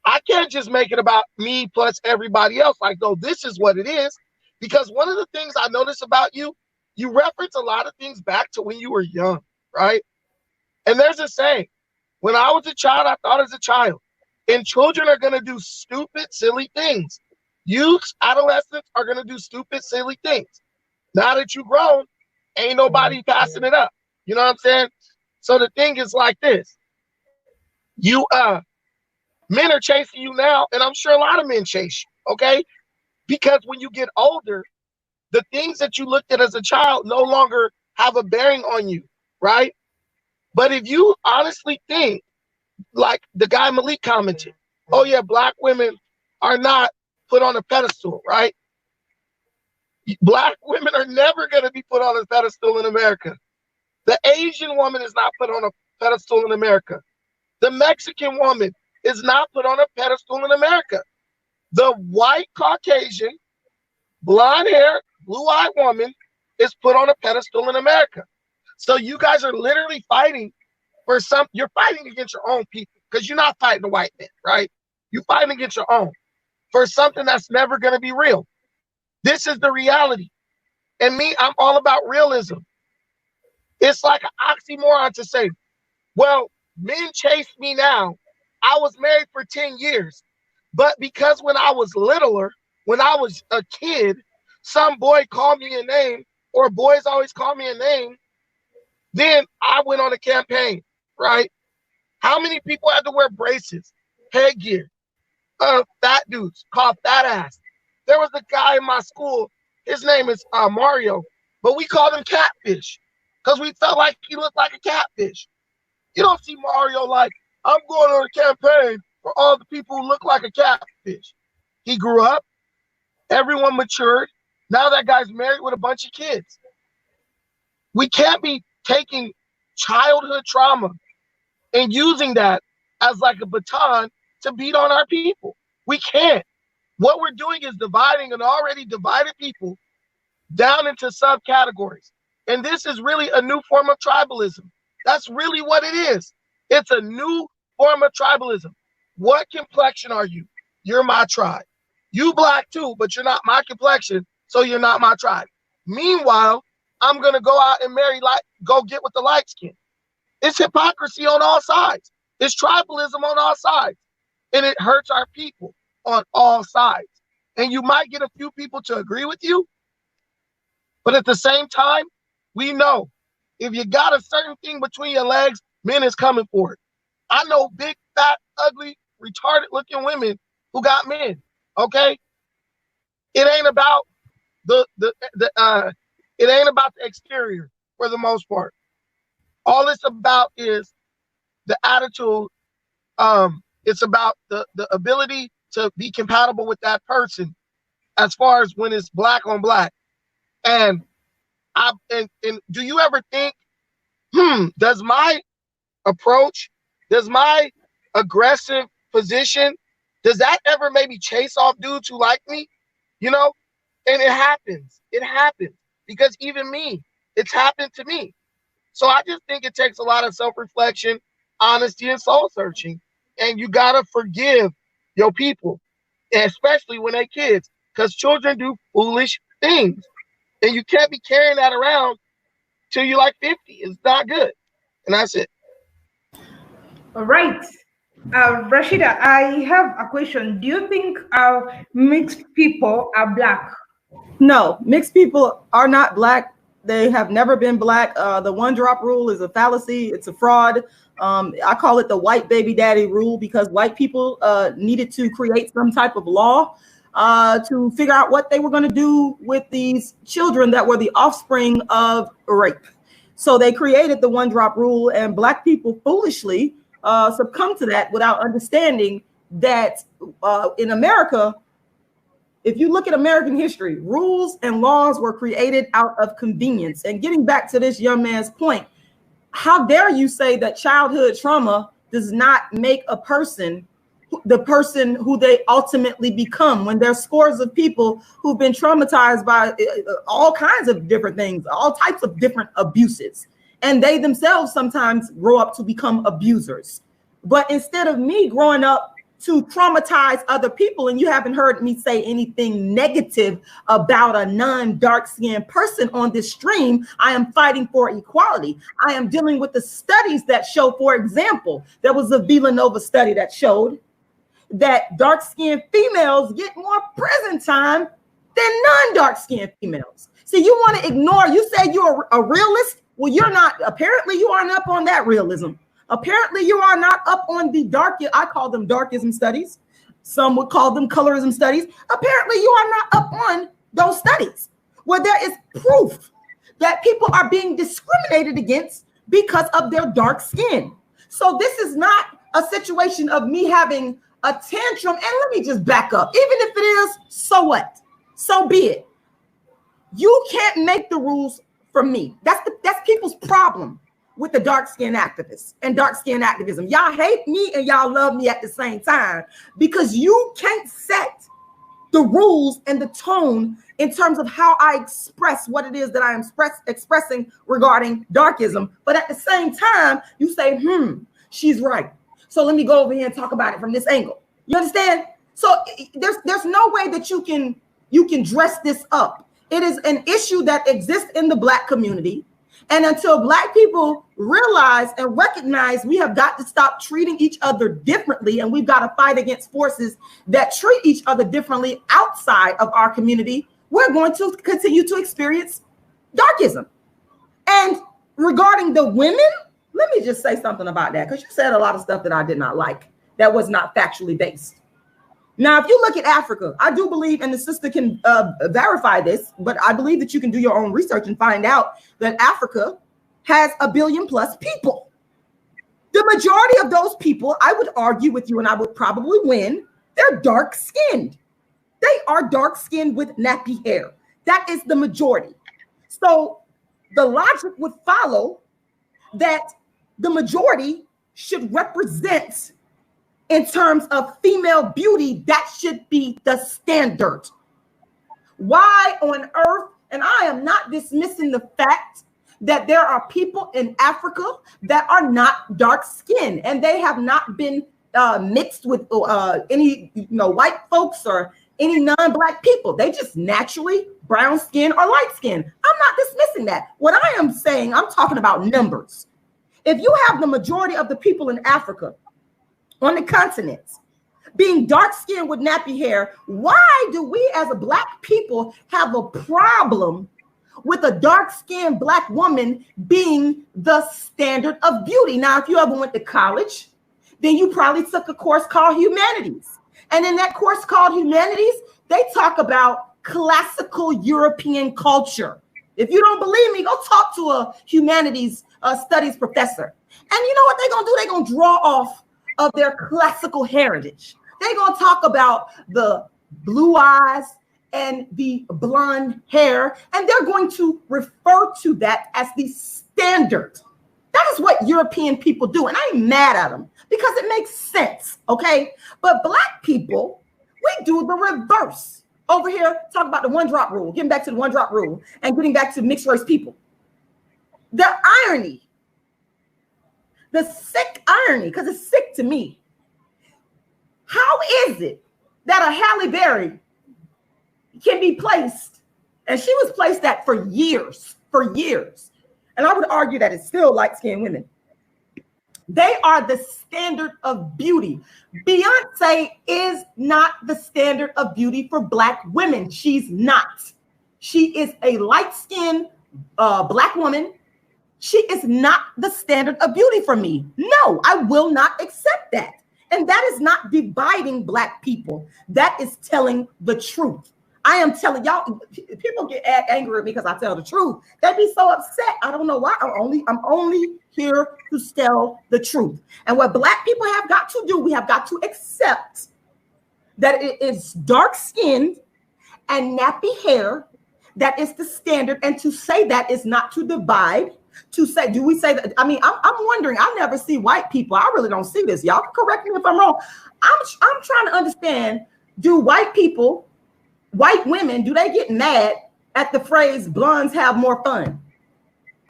I can't just make it about me plus everybody else. Like, no, this is what it is. Because one of the things I notice about you, you reference a lot of things back to when you were young, right? And there's a saying, when I was a child, I thought as a child. And children are going to do stupid, silly things. Youths, adolescents are going to do stupid, silly things. Now that you've grown, ain't nobody passing it up. You know what I'm saying? So the thing is like this. Men are chasing you now, and I'm sure a lot of men chase you, okay? Because when you get older, the things that you looked at as a child no longer have a bearing on you, right? But if you honestly think, like the guy Malik commented, oh yeah, black women are not put on a pedestal, right? Black women are never going to be put on a pedestal in America. The Asian woman is not put on a pedestal in America. The Mexican woman is not put on a pedestal in America. The white Caucasian, blonde hair, blue-eyed woman is put on a pedestal in America. So you guys are literally fighting for you're fighting against your own people because you're not fighting the white man, right? You're fighting against your own for something that's never going to be real. This is the reality. And me, I'm all about realism. It's like an oxymoron to say, well, men chase me now. I was married for 10 years. But because when I was littler, when I was a kid, some boy called me a name, or boys always call me a name, then I went on a campaign, right? How many people had to wear braces, headgear, fat dudes called fat ass? There was a guy in my school, his name is Mario, but we called him Catfish because we felt like he looked like a catfish. You don't see Mario like, I'm going on a campaign for all the people who look like a catfish. He grew up, everyone matured. Now that guy's married with a bunch of kids. We can't be taking childhood trauma and using that as like a baton to beat on our people. We can't. What we're doing is dividing an already divided people down into subcategories. And this is really a new form of tribalism. That's really what it is. It's a new form of tribalism. What complexion are you? You're my tribe. You black too, but you're not my complexion, so you're not my tribe. Meanwhile, I'm going to go out and go get with the light skin. It's hypocrisy on all sides. It's tribalism on all sides. And it hurts our people on all sides. And you might get a few people to agree with you, but at the same time, we know if you got a certain thing between your legs, men is coming for it. I know big, fat, ugly, retarded looking women who got men, okay? It ain't about it ain't about the exterior for the most part. All it's about is the attitude. It's about the ability to be compatible with that person as far as when it's black on black. And do you ever think, does my approach, does my aggressive position, does that ever maybe chase off dudes who like me? You know? And it happens. It happens. Because even me, it's happened to me. So I just think it takes a lot of self-reflection, honesty, and soul-searching. And you got to forgive your people, especially when they're kids, because children do foolish things. And you can't be carrying that around till you're like 50. It's not good. And that's it. All right. Rashida, I have a question. Do you think mixed people are black? No, mixed people are not black. They have never been black. The one drop rule is a fallacy. It's a fraud. I call it the white baby daddy rule because white people needed to create some type of law to figure out what they were going to do with these children that were the offspring of rape. So they created the one drop rule, and black people foolishly succumbed to that without understanding that in America, if you look at American history, rules and laws were created out of convenience. And getting back to this young man's point, how dare you say that childhood trauma does not make a person the person who they ultimately become, when there's scores of people who've been traumatized by all kinds of different things, all types of different abuses, and they themselves sometimes grow up to become abusers. But instead of me growing up to traumatize other people, and you haven't heard me say anything negative about a non-dark-skinned person on this stream, I am fighting for equality. I am dealing with the studies that show, for example, there was a Villanova study that showed that dark-skinned females get more prison time than non-dark-skinned females. So you want to ignore, you say you're a realist? Well, you're not. Apparently you aren't up on that realism. Apparently you are not up on the dark, I call them darkism studies. Some would call them colorism studies. Apparently you are not up on those studies where there is proof that people are being discriminated against because of their dark skin. So this is not a situation of me having a tantrum. And let me just back up. Even if it is, so what? So be it. You can't make the rules for me. That's people's problem with the dark skin activists and dark skin activism. Y'all hate me and y'all love me at the same time because you can't set the rules and the tone in terms of how I express what it is that I am expressing regarding darkism. But at the same time, you say, she's right. So let me go over here and talk about it from this angle. You understand? So there's no way that you can dress this up. It is an issue that exists in the Black community. And until Black people realize and recognize we have got to stop treating each other differently, and we've got to fight against forces that treat each other differently outside of our community, we're going to continue to experience darkism. And regarding the women, let me just say something about that, because you said a lot of stuff that I did not like, that was not factually based. Now, if you look at Africa, I do believe, and the sister can verify this, but I believe that you can do your own research and find out that Africa has 1 billion plus people. The majority of those people, I would argue with you, and I would probably win, they're dark skinned. They are dark skinned with nappy hair. That is the majority. So the logic would follow that the majority should represent, in terms of female beauty, that should be the standard. Why on earth? And I am not dismissing the fact that there are people in Africa that are not dark skinned, and they have not been mixed with any white folks or any non-Black people. They just naturally brown skin or light skin. I'm not dismissing that. What I am saying, I'm talking about numbers. If you have the majority of the people in Africa on the continents being dark skinned with nappy hair, why do we as a Black people have a problem with a dark skinned Black woman being the standard of beauty? Now, if you ever went to college, then you probably took a course called humanities. And in that course called humanities, they talk about classical European culture. If you don't believe me, go talk to a humanities studies professor. And you know what they're going to do? They're going to draw off of their classical heritage. They're going to talk about the blue eyes and the blonde hair, and they're going to refer to that as the standard. That is what European people do, and I ain't mad at them because it makes sense, okay? But Black people, we do the reverse. Over here, talk about the one drop rule, getting back to the one drop rule and getting back to mixed race people. The irony, the sick irony, because it's sick to me. How is it that a Halle Berry can be placed, and she was placed at for years, and I would argue that it's still light-skinned women. They are the standard of beauty. Beyonce is not the standard of beauty for Black women. She's not. She is a light-skinned Black woman, she is not the standard of beauty for me. No, I will not accept that. And that is not dividing Black people. That is telling the truth. I am telling y'all, people get angry at me because I tell the truth. They be so upset. I don't know why. I'm only here to tell the truth. And what Black people have got to do, we have got to accept that it is dark-skinned and nappy hair that is the standard. And to say that is not to divide. To say, do we say that? I mean, I'm wondering, I never see white people. I really don't see this. Y'all can correct me if I'm wrong. I'm trying to understand, do white people, white women, do they get mad at the phrase blondes have more fun?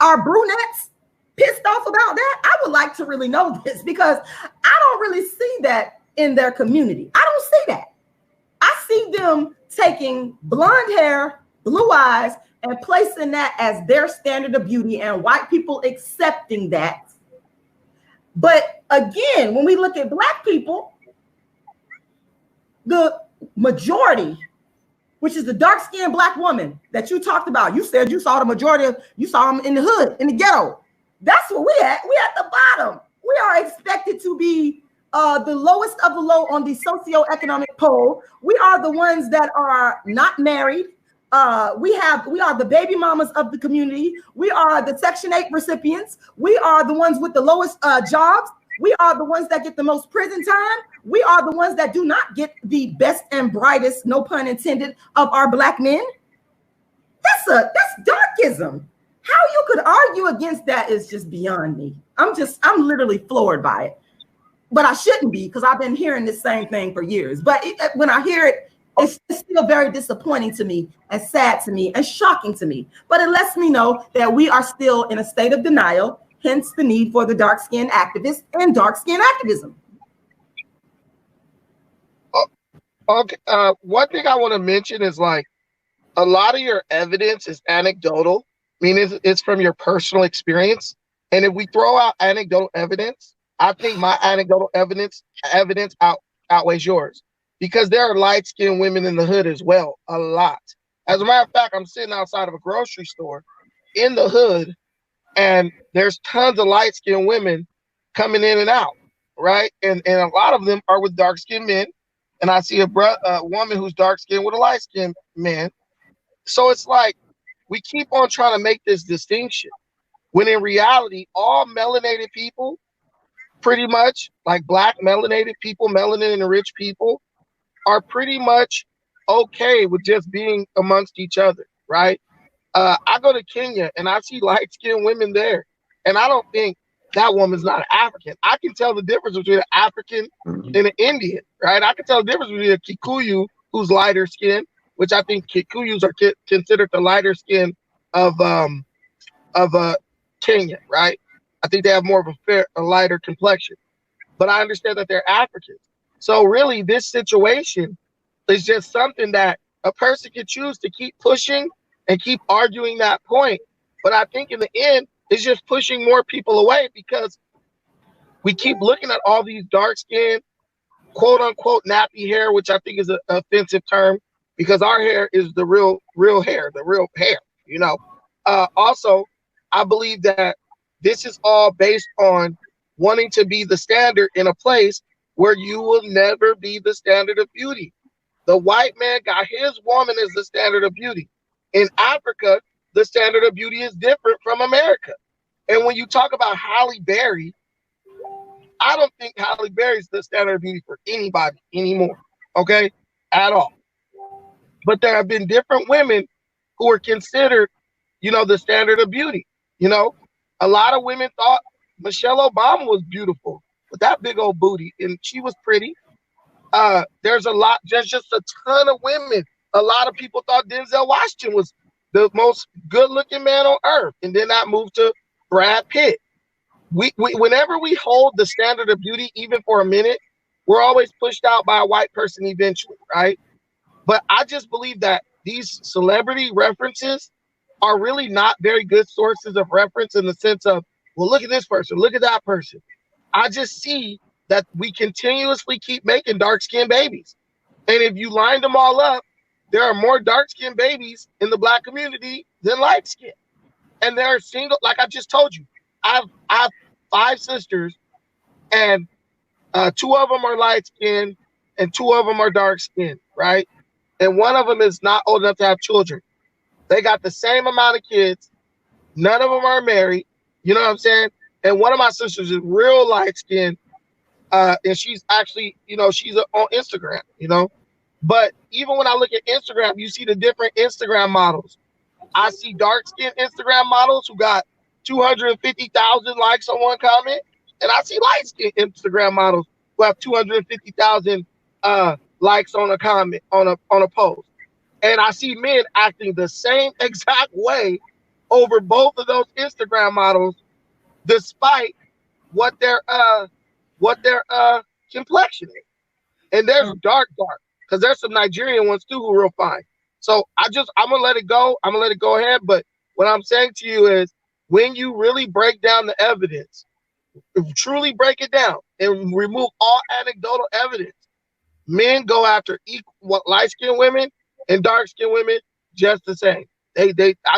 Are brunettes pissed off about that? I would like to really know this, because I don't really see that in their community. I don't see that. I see them taking blonde hair, blue eyes, and placing that as their standard of beauty, and white people accepting that. But again, when we look at Black people, the majority, which is the dark-skinned Black woman that you talked about, you said you saw the majority of, you saw them in the hood, in the ghetto. That's what we at. We at the bottom. We are expected to be the lowest of the low on the socioeconomic pole. We are the ones that are not married. We are the baby mamas of the community. We are the Section 8 recipients. We are the ones with the lowest jobs. We are the ones that get the most prison time. We are the ones that do not get the best and brightest, no pun intended, of our Black men. That's darkism. How you could argue against that is just beyond me. I'm literally floored by it. But I shouldn't be, because I've been hearing this same thing for years. But when I hear it, it's still very disappointing to me, and sad to me, and shocking to me. But it lets me know that we are still in a state of denial, hence the need for the dark-skinned activists and dark-skinned activism. Okay, one thing I want to mention is, like, a lot of your evidence is anecdotal. I mean, it's from your personal experience. And if we throw out anecdotal evidence, I think my anecdotal evidence outweighs yours. Because there are light-skinned women in the hood as well, a lot. As a matter of fact, I'm sitting outside of a grocery store in the hood, and there's tons of light-skinned women coming in and out, right? And a lot of them are with dark-skinned men, and I see a woman who's dark-skinned with a light-skinned man. So it's like we keep on trying to make this distinction, when in reality, all melanated people, pretty much, like Black melanated people, melanin and rich people, are pretty much okay with just being amongst each other, right? I go to Kenya and I see light-skinned women there, and I don't think that woman's not an African. I can tell the difference between an African and an Indian, right? I can tell the difference between a Kikuyu who's lighter skin, which I think Kikuyus are considered the lighter skin of Kenya, right? I think they have more of a lighter complexion, but I understand that they're Africans. So really, this situation is just something that a person can choose to keep pushing and keep arguing that point. But I think in the end, it's just pushing more people away, because we keep looking at all these dark-skinned, quote-unquote nappy hair, which I think is an offensive term, because our hair is the real hair, you know. Also, I believe that this is all based on wanting to be the standard in a place where you will never be the standard of beauty. The white man got his woman as the standard of beauty. In Africa, the standard of beauty is different from America. And when you talk about Halle Berry, I don't think Halle Berry is the standard of beauty for anybody anymore, okay, at all. But there have been different women who are considered, you know, the standard of beauty. You know, a lot of women thought Michelle Obama was beautiful with that big old booty, and she was pretty. There's just a ton of women. A lot of people thought Denzel Washington was the most good-looking man on earth, and then that moved to Brad Pitt. Whenever we hold the standard of beauty, even for a minute, we're always pushed out by a white person eventually, right? But I just believe that these celebrity references are really not very good sources of reference, in the sense of, well, look at this person, look at that person. I just see that we continuously keep making dark-skinned babies. And if you line them all up, there are more dark-skinned babies in the Black community than light-skinned. and they're single. Like I just told you, I have 5 sisters, and 2 of them are light skinned and 2 of them are dark skinned, right? And one of them is not old enough to have children. They got the same amount of kids. None of them are married. You know what I'm saying? And one of my sisters is real light skinned, and she's actually, you know, she's on Instagram, you know. But even when I look at Instagram, you see the different Instagram models. I see dark skinned Instagram models who got 250,000 likes on one comment, and I see light skinned Instagram models who have 250,000 likes on a comment on a post. And I see men acting the same exact way over both of those Instagram models, despite what their complexion is. And there's dark, because there's some Nigerian ones too who are real fine. So I'm gonna let it go. I'm gonna let it go ahead. But what I'm saying to you is, when you really break down the evidence, truly break it down and remove all anecdotal evidence, men go after light-skinned women and dark-skinned women just the same. I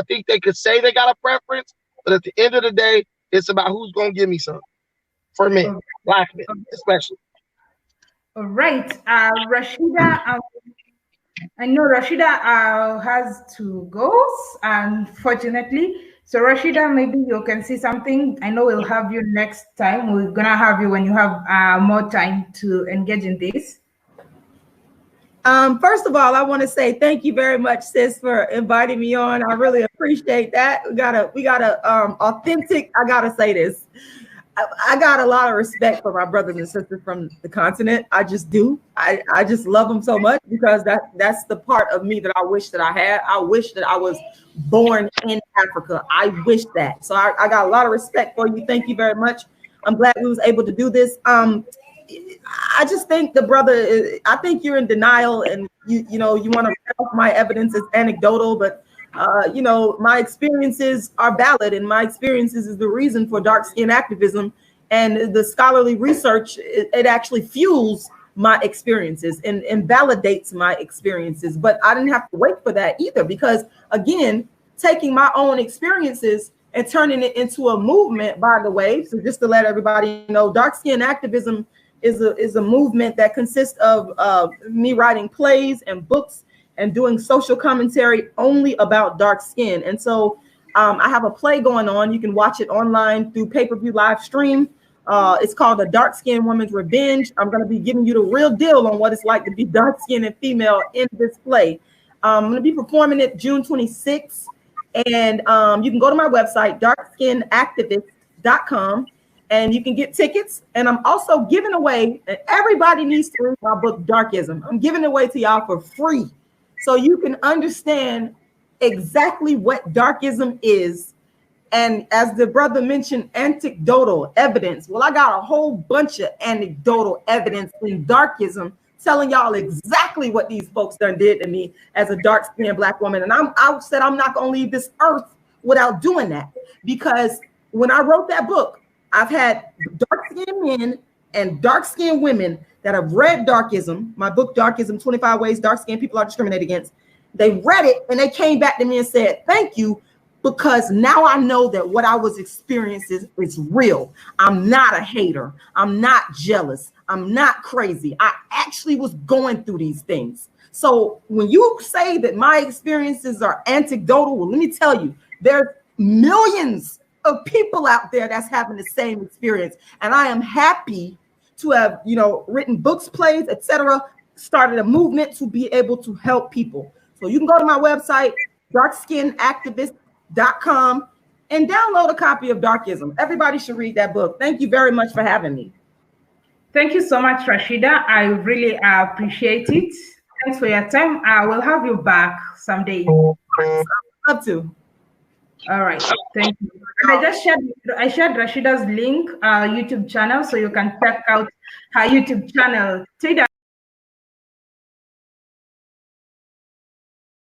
think they could say they got a preference, but at the end of the day, it's about who's gonna give me some. For men, black men especially. All right, Rashida. I know Rashida has to go, unfortunately. So Rashida, maybe you can see something. I know we'll have you next time. We're gonna have you when you have more time to engage in this. First of all, I want to say thank you very much, sis, for inviting me on. I really appreciate that. We got a authentic. I gotta say this. I got a lot of respect for my brothers and sisters from the continent. I just do. I just love them so much, because that's the part of me that I wish that I had. I wish that I was born in Africa. I wish that. So I got a lot of respect for you. Thank you very much. I'm glad we was able to do this. I just think the brother, I think you're in denial, and you want to tell my evidence is anecdotal, but my experiences are valid, and my experiences is the reason for dark skin activism, and the scholarly research, it actually fuels my experiences and validates my experiences. But I didn't have to wait for that either, because again, taking my own experiences and turning it into a movement, by the way, so just to let everybody know, dark skin activism is a movement that consists of me writing plays and books and doing social commentary only about dark skin. And so I have a play going on. You can watch it online through pay-per-view live stream. It's called A Dark Skinned Woman's Revenge. I'm going to be giving you the real deal on what it's like to be dark skinned and female in this play. I'm going to be performing it June 26th. And you can go to my website, darkskinactivist.com, and you can get tickets. And I'm also giving away, and everybody needs to read my book, Darkism. I'm giving it away to y'all for free, so you can understand exactly what darkism is. And as the brother mentioned, anecdotal evidence. Well, I got a whole bunch of anecdotal evidence in darkism telling y'all exactly what these folks done did to me as a dark-skinned Black woman. And I said I'm not going to leave this earth without doing that, because when I wrote that book, I've had dark-skinned men and dark-skinned women that have read Darkism, my book, Darkism, 25 Ways Dark-Skinned People Are Discriminated Against. They read it and they came back to me and said, thank you, because now I know that what I was experiencing is real. I'm not a hater. I'm not jealous. I'm not crazy. I actually was going through these things. So when you say that my experiences are anecdotal, well, let me tell you, there's millions of people out there that's having the same experience. And I am happy to have, written books, plays, etc., started a movement to be able to help people. So you can go to my website, darkskinactivist.com, and download a copy of Darkism. Everybody should read that book. Thank you very much for having me. Thank you so much, Rashida. I really appreciate it. Thanks for your time. I will have you back someday. I'd love to. All right, thank you. And I shared Rashida's link, YouTube channel, so you can check out her YouTube channel. Teda,